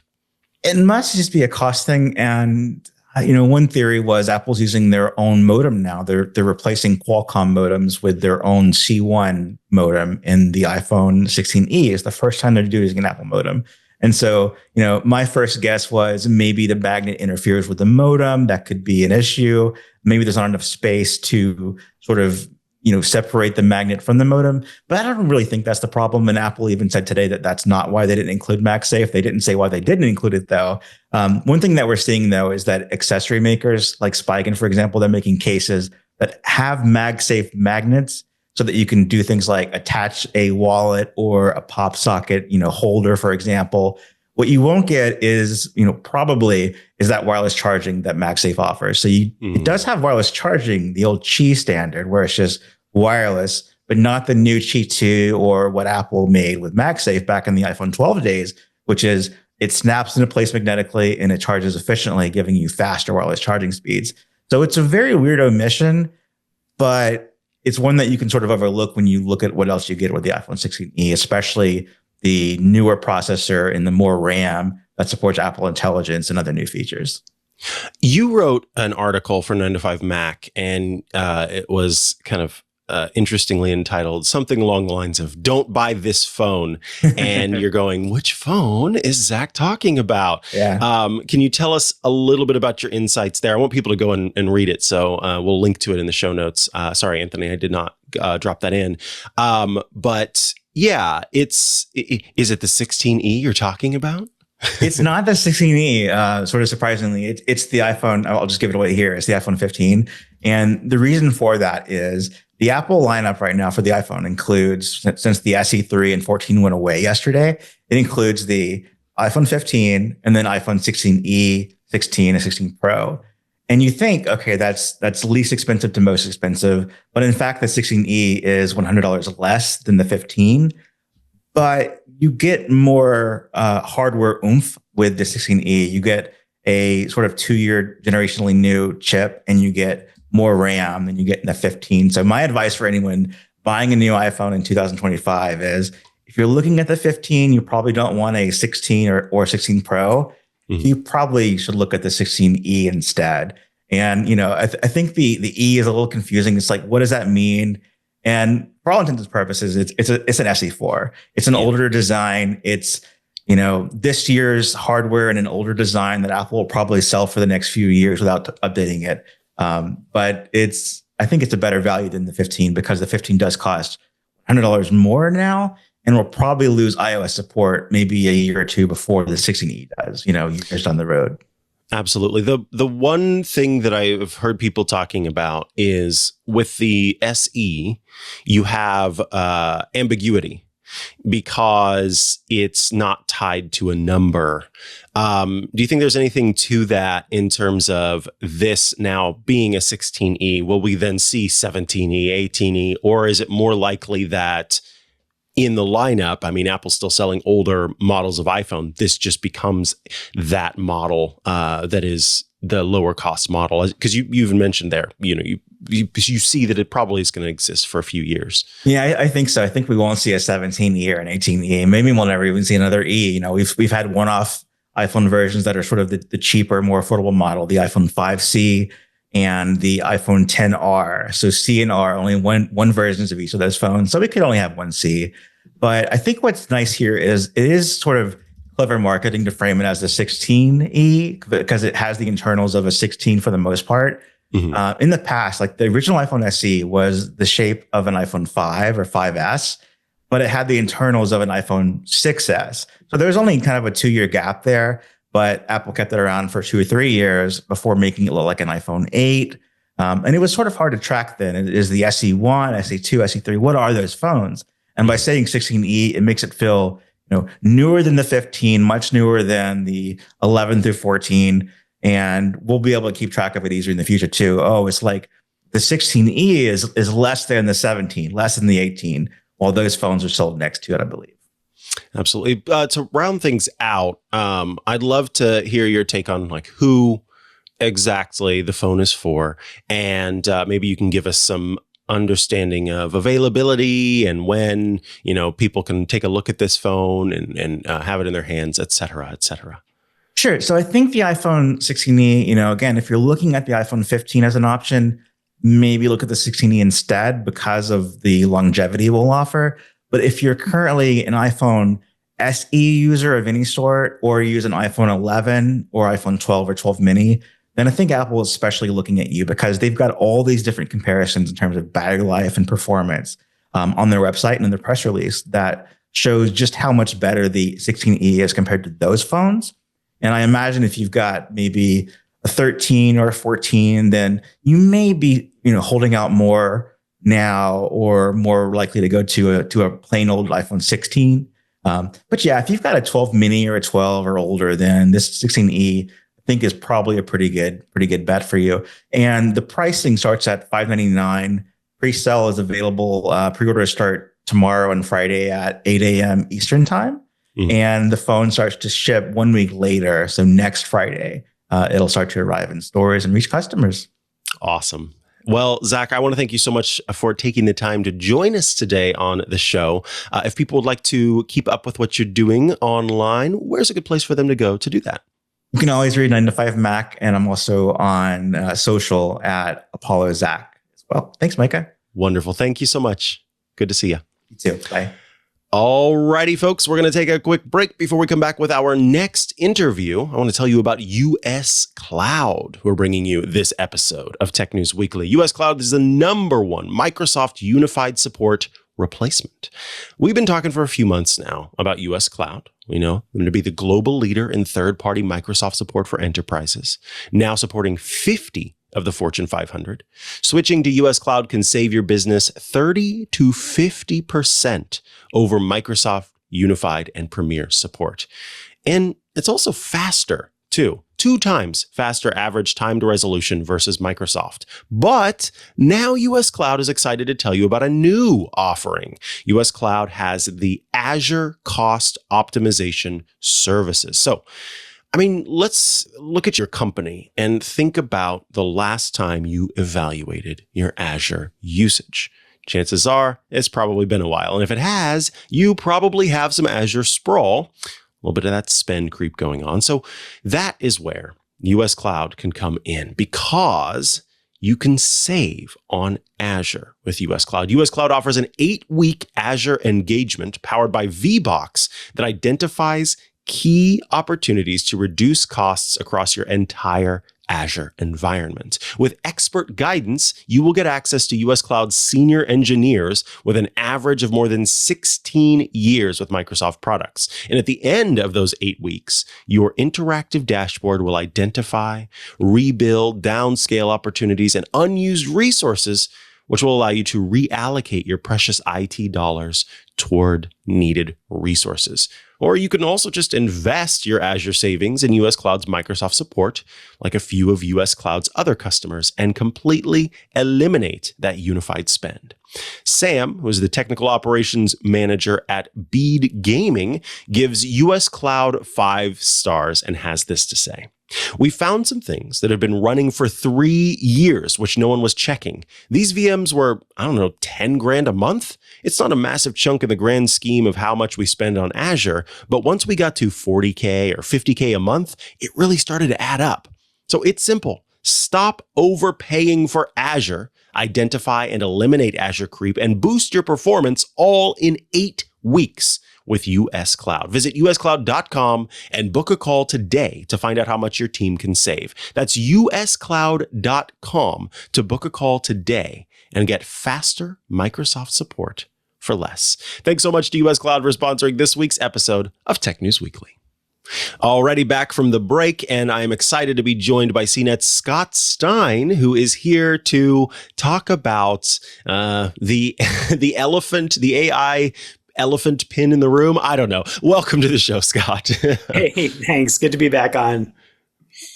Speaker 5: It must just be a cost thing. And, one theory was Apple's using their own modem now. They're replacing Qualcomm modems with their own C1 modem in the iPhone 16e. It's the first time they're using an Apple modem. And so, my first guess was maybe the magnet interferes with the modem. That could be an issue. Maybe there's not enough space to sort of separate the magnet from the modem. But I don't really think that's the problem. And Apple even said today that that's not why they didn't include MagSafe. They didn't say why they didn't include it, though. One thing that we're seeing, though, is that accessory makers like Spigen, for example, they're making cases that have MagSafe magnets so that you can do things like attach a wallet or a pop socket, holder, for example. What you won't get is, probably is that wireless charging that MagSafe offers. So it does have wireless charging, the old Qi standard, where it's just wireless, but not the new Qi 2 or what Apple made with MagSafe back in the iPhone 12 days, which is it snaps into place magnetically and it charges efficiently, giving you faster wireless charging speeds. So it's a very weird omission, but it's one that you can sort of overlook when you look at what else you get with the iPhone 16e, especially the newer processor and the more RAM that supports Apple Intelligence and other new features.
Speaker 1: You wrote an article for 9 to 5 Mac, and it was kind of interestingly entitled something along the lines of "Don't buy this phone." And you're going, which phone is Zac talking about?
Speaker 5: Yeah.
Speaker 1: Can you tell us a little bit about your insights there? I want people to go and read it. So we'll link to it in the show notes. Sorry, Anthony, I did not drop that in. But yeah, is it the 16e you're talking about?
Speaker 5: It's not the 16e, sort of surprisingly. It's the iPhone. I'll just give it away here. It's the iPhone 15. And the reason for that is the Apple lineup right now for the iPhone includes, since the SE3 and 14 went away yesterday, it includes the iPhone 15 and then iPhone 16e, 16, and 16 Pro. And you think, okay, that's least expensive to most expensive. But in fact, the 16e is $100 less than the 15. But you get more hardware oomph with the 16e. You get a sort of 2-year generationally new chip, and you get more RAM than you get in the 15. So my advice for anyone buying a new iPhone in 2025 is, if you're looking at the 15, you probably don't want a 16 or 16 Pro. Mm-hmm. You probably should look at the 16e instead. And I think the E is a little confusing. It's like, what does that mean? And for all intents and purposes, it's an SE4. It's an older design. It's this year's hardware and an older design that Apple will probably sell for the next few years without updating it. But I think it's a better value than the 15, because the 15 does cost $100 more now, and will probably lose iOS support maybe a year or two before the 16e does. Years down the road.
Speaker 1: Absolutely. The one thing that I've heard people talking about is with the SE, you have ambiguity because it's not tied to a number. Do you think there's anything to that in terms of this now being a 16E? Will we then see 17E, 18E, or is it more likely that in the lineup, I mean, Apple's still selling older models of iPhone, this just becomes that model that is the lower cost model? Because you even mentioned there, you see that it probably is going to exist for a few years. Yeah,
Speaker 5: I think so. I think we won't see a 17E or an 18E. Maybe we'll never even see another E. We've had one-off iPhone versions that are sort of the cheaper, more affordable model, the iPhone 5C and the iPhone XR. So C and R, only one versions of each of those phones. So we could only have one C. But I think what's nice here is it is sort of clever marketing to frame it as the 16E because it has the internals of a 16 for the most part. In the past, like the original iPhone SE was the shape of an iPhone 5 or 5S, but it had the internals of an iPhone 6S. So there's only kind of a 2-year gap there, but Apple kept it around for 2 or 3 years before making it look like an iPhone 8. And it was sort of hard to track then. Is the SE1, SE2, SE3, what are those phones? And by saying 16E, it makes it feel newer than the 15, much newer than the 11 through 14. And we'll be able to keep track of it easier in the future too. Oh, it's like the 16E is less than the 17, less than the 18, while those phones are sold next to it, I believe.
Speaker 1: Absolutely. To round things out, I'd love to hear your take on like who exactly the phone is for. And maybe you can give us some understanding of availability and when, people can take a look at this phone and have it in their hands, et cetera, et cetera.
Speaker 5: Sure. So I think the iPhone 16e, again, if you're looking at the iPhone 15 as an option, maybe look at the 16e instead because of the longevity it will offer. But if you're currently an iPhone SE user of any sort, or use an iPhone 11 or iPhone 12 or 12 mini, then I think Apple is especially looking at you because they've got all these different comparisons in terms of battery life and performance on their website and in their press release that shows just how much better the 16e is compared to those phones. And I imagine if you've got maybe a 13 or a 14, then you may be, holding out more now or more likely to go to a plain old iPhone 16. But yeah, if you've got a 12 mini or a 12 or older, then this 16e I think is probably a pretty good bet for you. And the pricing starts at $599. Pre-sale is available. Pre-orders start tomorrow and Friday at 8 a.m. Eastern time. And the phone starts to ship 1 week later. So next Friday, it'll start to arrive in stores and reach customers.
Speaker 1: Awesome. Well, Zac, I want to thank you so much for taking the time to join us today on the show. If people would like to keep up with what you're doing online, where's a good place for them to go to do that?
Speaker 5: You can always read 9to5Mac, and I'm also on social at Apollo Zac as well. Thanks, Mikah.
Speaker 1: Wonderful. Thank you so much. Good to see you.
Speaker 5: You too. Bye.
Speaker 1: All righty, folks, we're going to take a quick break before we come back with our next interview. I want to tell you about US Cloud, who are bringing you this episode of Tech News Weekly. US Cloud is the #1 Microsoft Unified Support replacement. We've been talking for a few months now about US Cloud. We know them to be the global leader in third-party Microsoft support for enterprises, now supporting 50 of the Fortune 500. Switching to US Cloud can save your business 30 to 50% over Microsoft Unified and Premier support. And it's also faster, too. 2 times faster average time to resolution versus Microsoft. But now US Cloud is excited to tell you about a new offering. US Cloud has the Azure Cost Optimization Services. So, let's look at your company and think about the last time you evaluated your Azure usage. Chances are it's probably been a while. And if it has, you probably have some Azure sprawl, a little bit of that spend creep going on. So that is where US Cloud can come in because you can save on Azure with US Cloud. US Cloud offers an 8-week Azure engagement powered by VBox that identifies key opportunities to reduce costs across your entire Azure environment. With expert guidance, you will get access to US Cloud's senior engineers with an average of more than 16 years with Microsoft products. And at the end of those 8 weeks, your interactive dashboard will identify, rebuild, downscale opportunities, and unused resources, which will allow you to reallocate your precious IT dollars toward needed resources. Or you can also just invest your Azure savings in US Cloud's Microsoft support, like a few of US Cloud's other customers, and completely eliminate that unified spend. Sam, who is the technical operations manager at Bead Gaming, gives US Cloud 5 stars and has this to say. We found some things that have been running for 3 years, which no one was checking. These VMs were, 10 grand a month. It's not a massive chunk in the grand scheme of how much we spend on Azure, but once we got to 40K or 50K a month, it really started to add up. So it's simple. Stop overpaying for Azure, identify and eliminate Azure creep, and boost your performance all in 8 weeks with US Cloud. Visit uscloud.com and book a call today to find out how much your team can save. That's uscloud.com to book a call today and get faster Microsoft support for less. Thanks so much to US Cloud for sponsoring this week's episode of Tech News Weekly. Already back from the break, and I am excited to be joined by CNET's Scott Stein, who is here to talk about the the AI elephant pin in the room. I don't know. Welcome to the show, Scott.
Speaker 6: Hey, thanks. Good to be back on.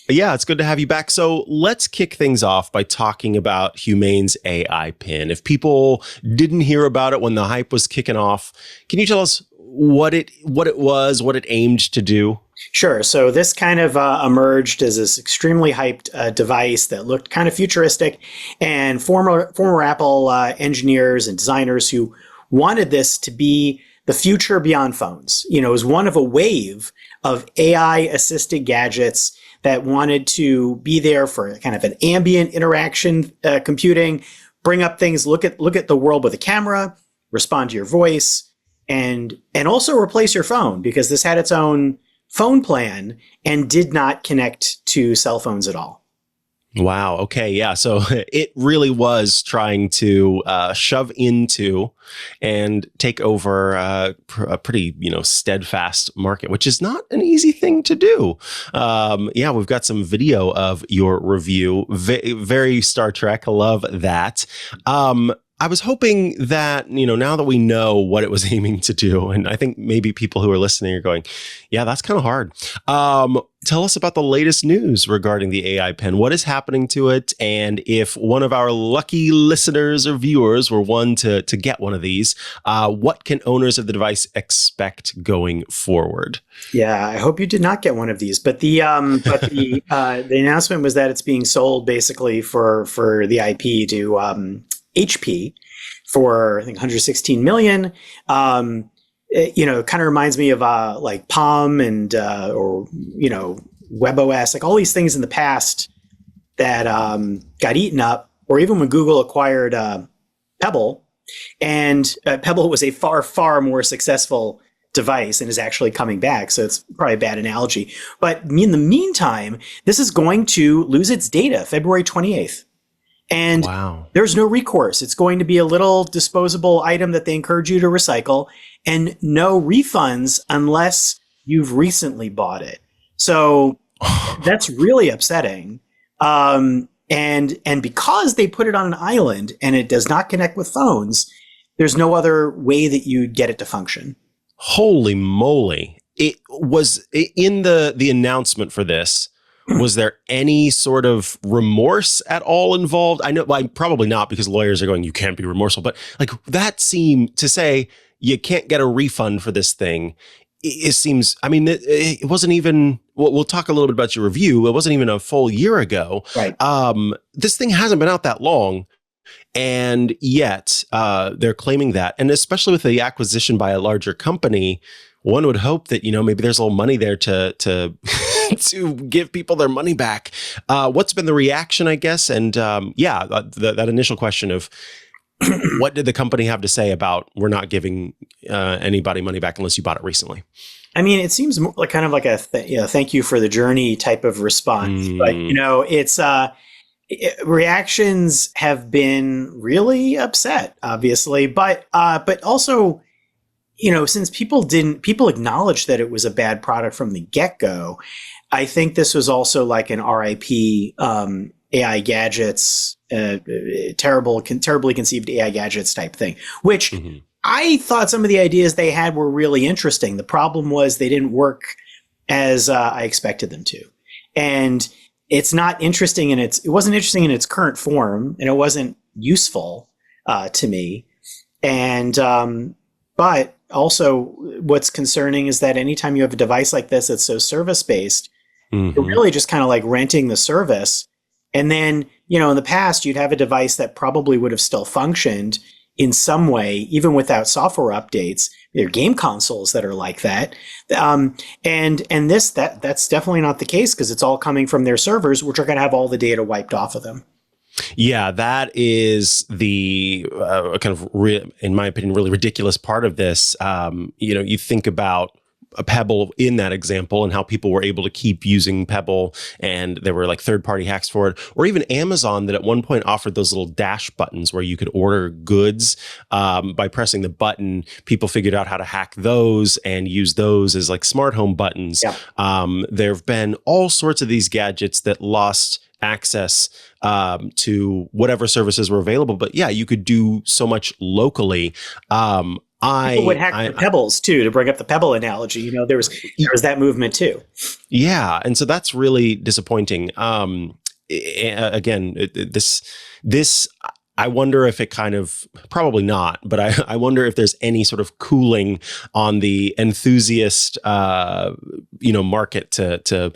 Speaker 1: Yeah, it's good to have you back. So let's kick things off by talking about Humane's AI Pin. If people didn't hear about it when the hype was kicking off, can you tell us what it was, what it aimed to do?
Speaker 6: Sure. So this kind of emerged as this extremely hyped device that looked kind of futuristic, and former Apple engineers and designers who wanted this to be the future beyond phones. You know, it was one of a wave of AI-assisted gadgets that wanted to be there for kind of an ambient interaction computing, bring up things, look at the world with a camera, respond to your voice, and also replace your phone, because this had its own phone plan and did not connect to cell phones at all.
Speaker 1: Wow. Okay. Yeah. So it really was trying to shove into and take over a pretty, steadfast market, which is not an easy thing to do. Yeah, we've got some video of your review. Very Star Trek. I love that. I was hoping that, now that we know what it was aiming to do, and I think maybe people who are listening are going, yeah, that's kind of hard. Tell us about the latest news regarding the AI Pen. What is happening to it? And if one of our lucky listeners or viewers were one to get one of these, what can owners of the device expect going forward?
Speaker 6: Yeah, I hope you did not get one of these. But the announcement was that it's being sold basically for the IP to HP for, I think, 116 million. It kind of reminds me of like Palm and WebOS, like all these things in the past that got eaten up, or even when Google acquired Pebble, and Pebble was a far, far more successful device and is actually coming back. So it's probably a bad analogy. But in the meantime, this is going to lose its data February 28th. And
Speaker 1: wow.
Speaker 6: There's no recourse. It's going to be a little disposable item that they encourage you to recycle, and no refunds unless you've recently bought it. So that's really upsetting. And because they put it on an island and it does not connect with phones, there's no other way that you'd get it to function.
Speaker 1: Holy moly. It was in the announcement for this. Was there any sort of remorse at all involved? I know, probably not, because lawyers are going, you can't be remorseful. But like, that seemed to say you can't get a refund for this thing. It seems, it wasn't even, we'll talk a little bit about your review. It wasn't even a full year ago.
Speaker 6: Right.
Speaker 1: This thing hasn't been out that long. And yet they're claiming that. And especially with the acquisition by a larger company, one would hope that, maybe there's a little money there to to give people their money back. What's been the reaction, I guess? And that initial question of what did the company have to say about we're not giving anybody money back unless you bought it recently?
Speaker 6: It seems more like kind of like a thank you for the journey type of response. But it's reactions have been really upset, obviously, but also, since people acknowledged that it was a bad product from the get-go, I think this was also like an RIP AI gadgets, terribly conceived AI gadgets type thing, which I thought some of the ideas they had were really interesting. The problem was they didn't work as I expected them to. And it's not interesting it wasn't interesting in its current form, and it wasn't useful to me. And, but also what's concerning is that anytime you have a device like this that's so service-based, you're really just kind of like renting the service. And then, in the past, you'd have a device that probably would have still functioned in some way, even without software updates. There are game consoles that are like that. And that's definitely not the case because it's all coming from their servers, which are going to have all the data wiped off of them.
Speaker 1: Yeah, that is the in my opinion, really ridiculous part of this. You think about a Pebble in that example and how people were able to keep using Pebble and there were like third-party hacks for it, or even Amazon that at one point offered those little dash buttons where you could order goods by pressing the button. People figured out how to hack those and use those as like smart home buttons. Yeah. There have been all sorts of these gadgets that lost access to whatever services were available. But yeah, you could do so much locally.
Speaker 6: People would hack the Pebbles too, to bring up the Pebble analogy. There was that movement too.
Speaker 1: Yeah. And so that's really disappointing. Again, this, I wonder if it kind of, probably not, but I wonder if there's any sort of cooling on the enthusiast, market to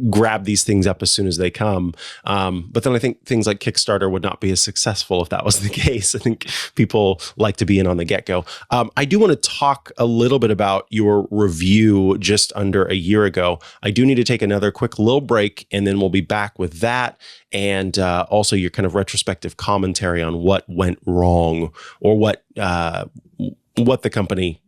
Speaker 1: grab these things up as soon as they come. But then I think things like Kickstarter would not be as successful if that was the case. I think people like to be in on the get-go. I do want to talk a little bit about your review just under a year ago. I do need to take another quick little break, and then we'll be back with that. And also your kind of retrospective commentary on what went wrong or what the company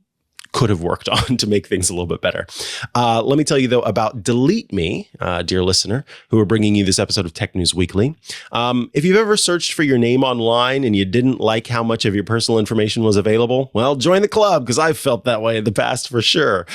Speaker 1: could have worked on to make things a little bit better. Let me tell you, though, about DeleteMe, dear listener, who are bringing you this episode of Tech News Weekly. If you've ever searched for your name online and you didn't like how much of your personal information was available, well, join the club, because I've felt that way in the past for sure.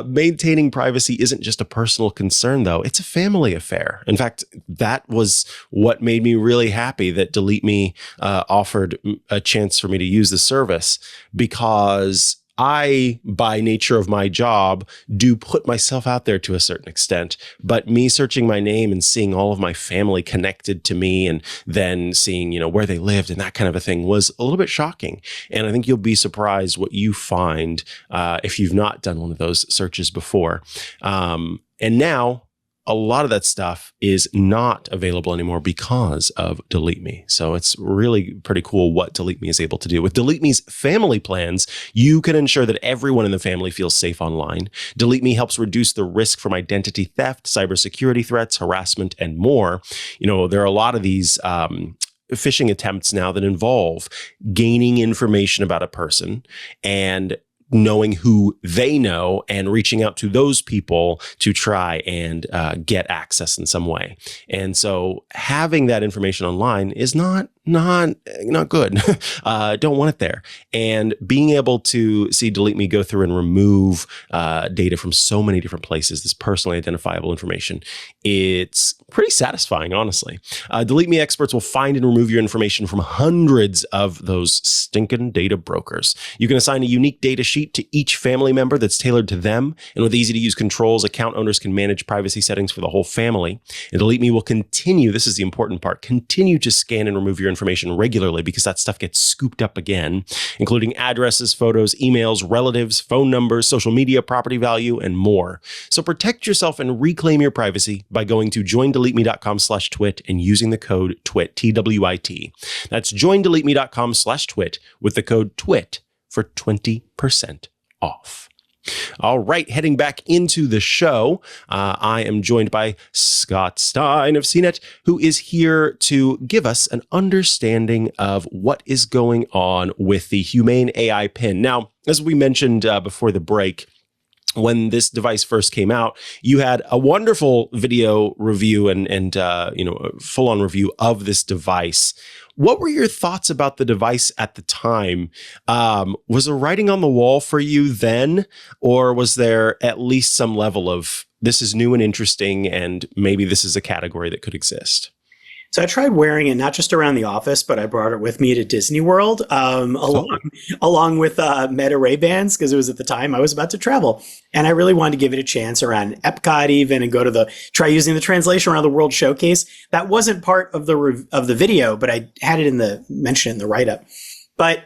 Speaker 1: Maintaining privacy isn't just a personal concern, though. It's a family affair. In fact, that was what made me really happy that DeleteMe offered a chance for me to use the service, because I, by nature of my job, do put myself out there to a certain extent, but me searching my name and seeing all of my family connected to me and then seeing, where they lived and that kind of a thing was a little bit shocking. And I think you'll be surprised what you find if you've not done one of those searches before. And now, a lot of that stuff is not available anymore because of DeleteMe. So it's really pretty cool what DeleteMe is able to do. With DeleteMe's family plans, you can ensure that everyone in the family feels safe online. DeleteMe helps reduce the risk from identity theft, cybersecurity threats, harassment, and more. There are a lot of these phishing attempts now that involve gaining information about a person and knowing who they know and reaching out to those people to try and get access in some way. And so having that information online is not good. Don't want it there. And being able to see DeleteMe go through and remove data from so many different places, this personally identifiable information, it's pretty satisfying, honestly. DeleteMe experts will find and remove your information from hundreds of those stinking data brokers. You can assign a unique data sheet to each family member that's tailored to them. And with easy-to-use controls, account owners can manage privacy settings for the whole family. And DeleteMe will continue, this is the important part, continue to scan and remove your information regularly, because that stuff gets scooped up again, including addresses, photos, emails, relatives, phone numbers, social media, property value, and more. So protect yourself and reclaim your privacy by going to joindeleteme.com/twit and using the code TWIT, TWIT. That's joindeleteme.com/twit with the code TWIT for 20% off. All right, heading back into the show, I am joined by Scott Stein of CNET, who is here to give us an understanding of what is going on with the Humane AI Pin. Now, as we mentioned before the break, when this device first came out, you had a wonderful video review and full-on review of this device. What were your thoughts about the device at the time? Was there writing on the wall for you then, or was there at least some level of this is new and interesting and maybe this is a category that could exist?
Speaker 6: So I tried wearing it not just around the office, but I brought it with me to Disney World along with Meta Ray-Bans, because it was at the time I was about to travel. And I really wanted to give it a chance around Epcot even and try using the translation around the World Showcase. That wasn't part of the video, but I had it mentioned in the write-up. But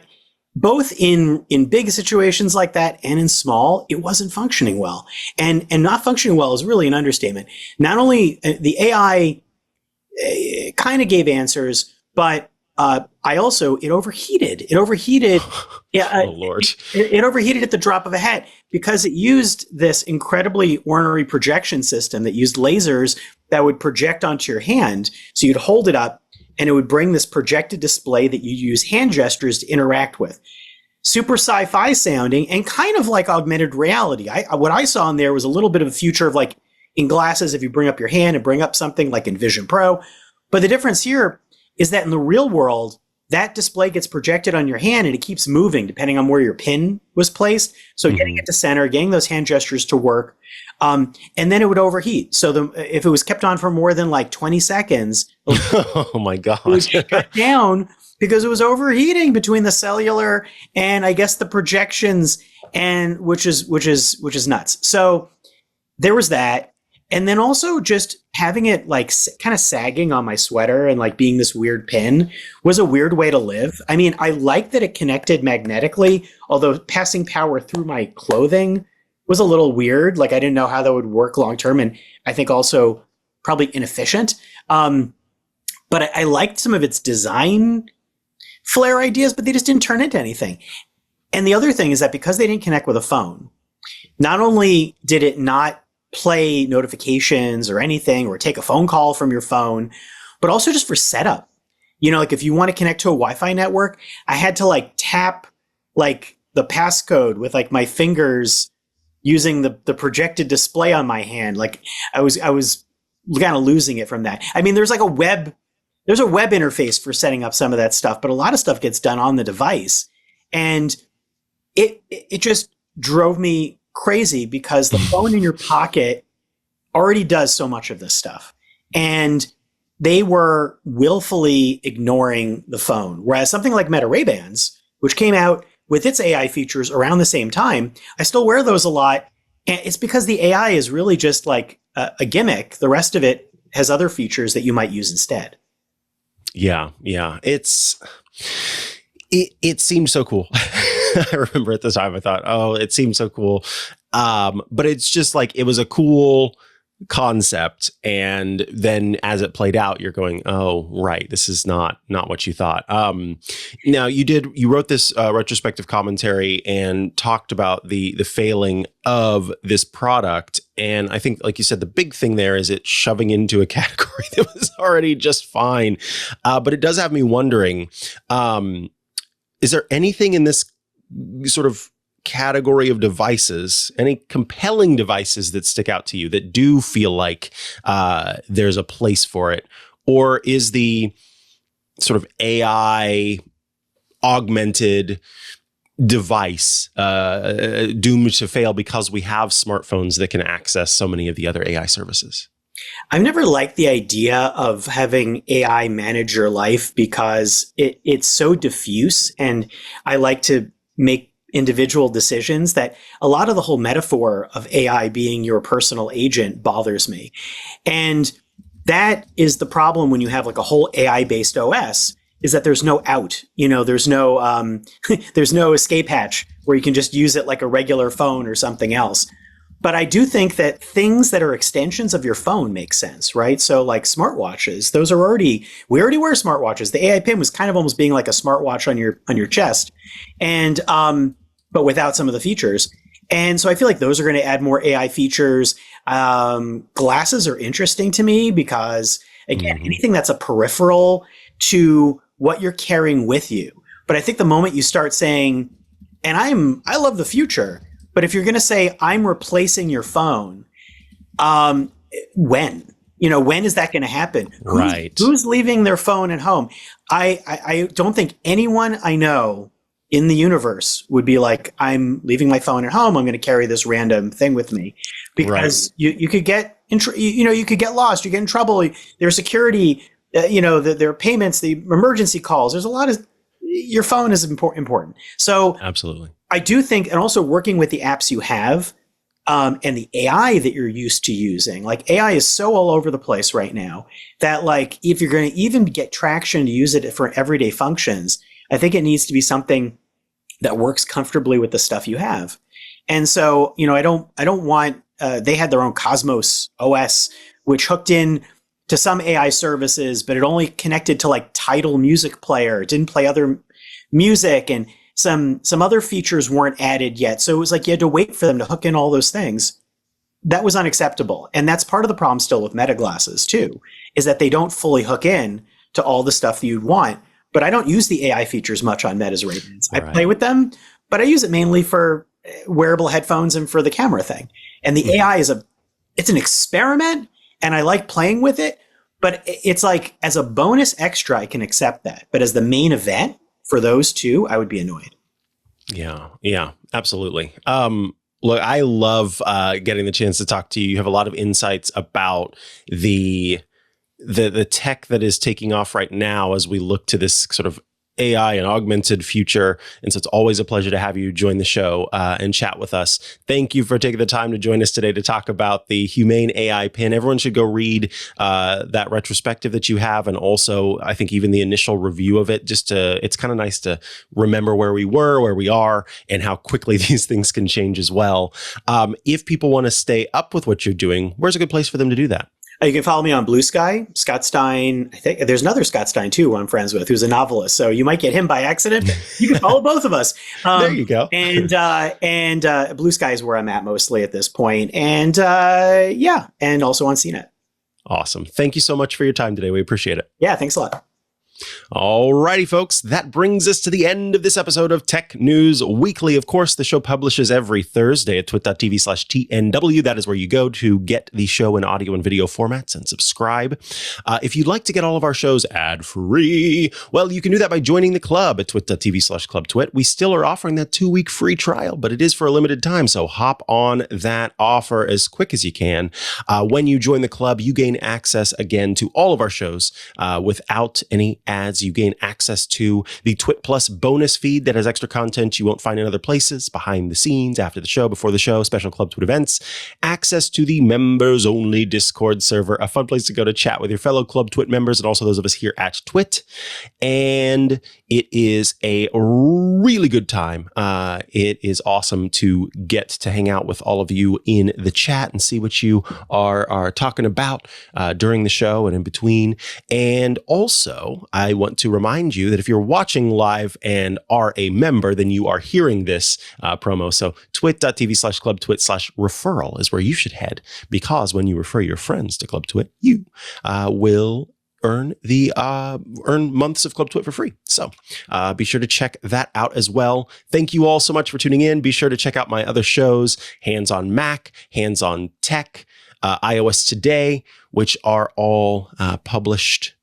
Speaker 6: both in big situations like that and in small, it wasn't functioning well. And not functioning well is really an understatement. Not only the AI kind of gave answers, but it overheated. It overheated. Yeah,
Speaker 1: Oh Lord.
Speaker 6: it overheated at the drop of a hat because it used this incredibly ornery projection system that used lasers that would project onto your hand. So you'd hold it up and it would bring this projected display that you use hand gestures to interact with. Super sci-fi sounding and kind of like augmented reality. What I saw in there was a little bit of a future of like in glasses, if you bring up your hand and bring up something like in Vision Pro. But the difference here is that in the real world, that display gets projected on your hand and it keeps moving depending on where your pin was placed. So getting it to center, getting those hand gestures to work, and then it would overheat. So if it was kept on for more than like 20 seconds,
Speaker 1: Oh my God.
Speaker 6: it would shut down because it was overheating between the cellular and I guess the projections, and which is nuts. So there was that. And then also just having it like kind of sagging on my sweater and like being this weird pin was a weird way to live. I mean, I like that it connected magnetically, although passing power through my clothing was a little weird. Like I didn't know how that would work long term, and I think also probably inefficient. But I liked some of its design flair ideas, but they just didn't turn into anything. And the other thing is that because they didn't connect with a phone, not only did it not play notifications or anything or take a phone call from your phone, but also just for setup. You know, like if you want to connect to a Wi-Fi network, I had to like tap like the passcode with like my fingers using the projected display on my hand. Like I was kind of losing it from that. I mean, there's a web interface for setting up some of that stuff, but a lot of stuff gets done on the device. And it just drove me crazy because the phone in your pocket already does so much of this stuff. And they were willfully ignoring the phone. Whereas something like Meta Ray-Bans, which came out with its AI features around the same time, I still wear those a lot. And it's because the AI is really just like a gimmick. The rest of it has other features that you might use instead.
Speaker 1: Yeah. It seemed so cool. I remember at the time I thought, oh, it seemed so cool. But it's just like, it was a cool concept. And then as it played out, you're going, oh, right, this is not what you thought. Now you wrote this retrospective commentary and talked about the failing of this product. And I think, like you said, the big thing there is it shoving into a category that was already just fine. But it does have me wondering, is there anything in this sort of category of devices, any compelling devices that stick out to you that do feel like there's a place for it? Or is the sort of AI augmented device doomed to fail because we have smartphones that can access so many of the other AI services?
Speaker 6: I've never liked the idea of having AI manage your life because it's so diffuse, and I like to make individual decisions that a lot of the whole metaphor of AI being your personal agent bothers me. And that is the problem when you have like a whole AI-based OS, is that there's no out, there's no there's no escape hatch where you can just use it like a regular phone or something else. But I do think that things that are extensions of your phone make sense, right? So like smartwatches, we already wear smartwatches. The AI Pin was kind of almost being like a smartwatch on your chest, and but without some of the features. And so I feel like those are going to add more AI features. Glasses are interesting to me because, again, anything that's a peripheral to what you're carrying with you. But I think the moment you start saying, and I love the future, but if you're going to say I'm replacing your phone, when is that going to happen?
Speaker 1: Right.
Speaker 6: Who's leaving their phone at home? I don't think anyone I know in the universe would be like, I'm leaving my phone at home. I'm going to carry this random thing with me, because you could get you could get lost. You get in trouble. There's security. There are payments, the emergency calls. There's a lot of, your phone is important. So
Speaker 1: absolutely.
Speaker 6: I do think, and also working with the apps you have, and the AI that you're used to using, like AI is so all over the place right now that like, if you're going to even get traction to use it for everyday functions, I think it needs to be something that works comfortably with the stuff you have. And so, I don't want, they had their own Cosmos OS, which hooked in to some AI services, but it only connected to like Tidal music player. It didn't play other music, and some other features weren't added yet. So it was like you had to wait for them to hook in all those things. That was unacceptable. And that's part of the problem still with Meta glasses too, is that they don't fully hook in to all the stuff that you'd want. But I don't use the AI features much on Meta's Ray-Bans. I play with them, but I use it mainly for wearable headphones and for the camera thing. And the AI it's an experiment, and I like playing with it, but it's like as a bonus extra, I can accept that. But as the main event for those two, I would be annoyed.
Speaker 1: Yeah, absolutely. Look, I love getting the chance to talk to you. You have a lot of insights about the tech that is taking off right now as we look to this sort of AI and augmented future. And so it's always a pleasure to have you join the show and chat with us. Thank you for taking the time to join us today to talk about the Humane AI Pin. Everyone should go read that retrospective that you have. And also, I think even the initial review of it, it's kind of nice to remember where we were, where we are, and how quickly these things can change as well. If people want to stay up with what you're doing, where's a good place for them to do that?
Speaker 6: You can follow me on Blue Sky, Scott Stein. I think there's another Scott Stein too, who I'm friends with, who's a novelist. So you might get him by accident. You can follow both of us.
Speaker 1: There you go.
Speaker 6: And Blue Sky is where I'm at mostly at this point. And and also on CNET.
Speaker 1: Awesome. Thank you so much for your time today. We appreciate it.
Speaker 6: Yeah, thanks a lot.
Speaker 1: All righty, folks. That brings us to the end of this episode of Tech News Weekly. Of course, the show publishes every Thursday at twit.tv/TNW. That is where you go to get the show in audio and video formats and subscribe. If you'd like to get all of our shows ad-free, well, you can do that by joining the club at twit.tv/clubtwit. We still are offering that 2-week free trial, but it is for a limited time. So hop on that offer as quick as you can. When you join the club, you gain access again to all of our shows without any ads. You gain access to the Twit Plus bonus feed that has extra content you won't find in other places, behind the scenes, after the show, before the show, special Club Twit events, access to the members only Discord server, a fun place to go to chat with your fellow Club Twit members and also those of us here at Twit. And it is a really good time. It is awesome to get to hang out with all of you in the chat and see what you are talking about during the show and in between. And also, I want to remind you that if you're watching live and are a member, then you are hearing this promo. So twit.tv/clubtwit/referral is where you should head, because when you refer your friends to Club Twit, you will earn months of Club Twit for free. So be sure to check that out as well. Thank you all so much for tuning in. Be sure to check out my other shows, Hands on Mac, Hands on Tech, iOS Today, which are all published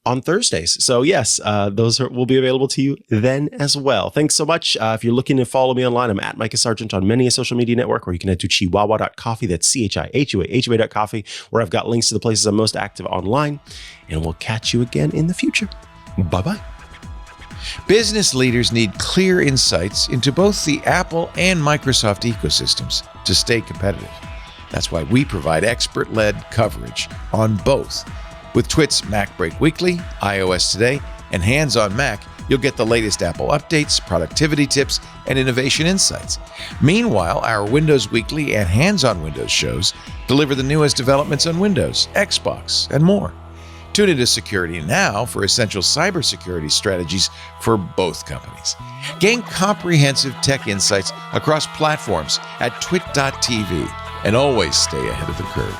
Speaker 1: on Thursdays. So yes, those will be available to you then as well. Thanks so much. If you're looking to follow me online, I'm at Mikah Sargent on many a social media network, or you can head to chihuahua.coffee. That's CHIHUA.coffee, where I've got links to the places I'm most active online. And we'll catch you again in the future. Bye-bye.
Speaker 7: Business leaders need clear insights into both the Apple and Microsoft ecosystems to stay competitive. That's why we provide expert-led coverage on both. With Twit's Mac Break Weekly, iOS Today, and Hands on Mac, you'll get the latest Apple updates, productivity tips, and innovation insights. Meanwhile, our Windows Weekly and Hands on Windows shows deliver the newest developments on Windows, Xbox, and more. Tune into Security Now for essential cybersecurity strategies for both companies. Gain comprehensive tech insights across platforms at twit.tv, and always stay ahead of the curve.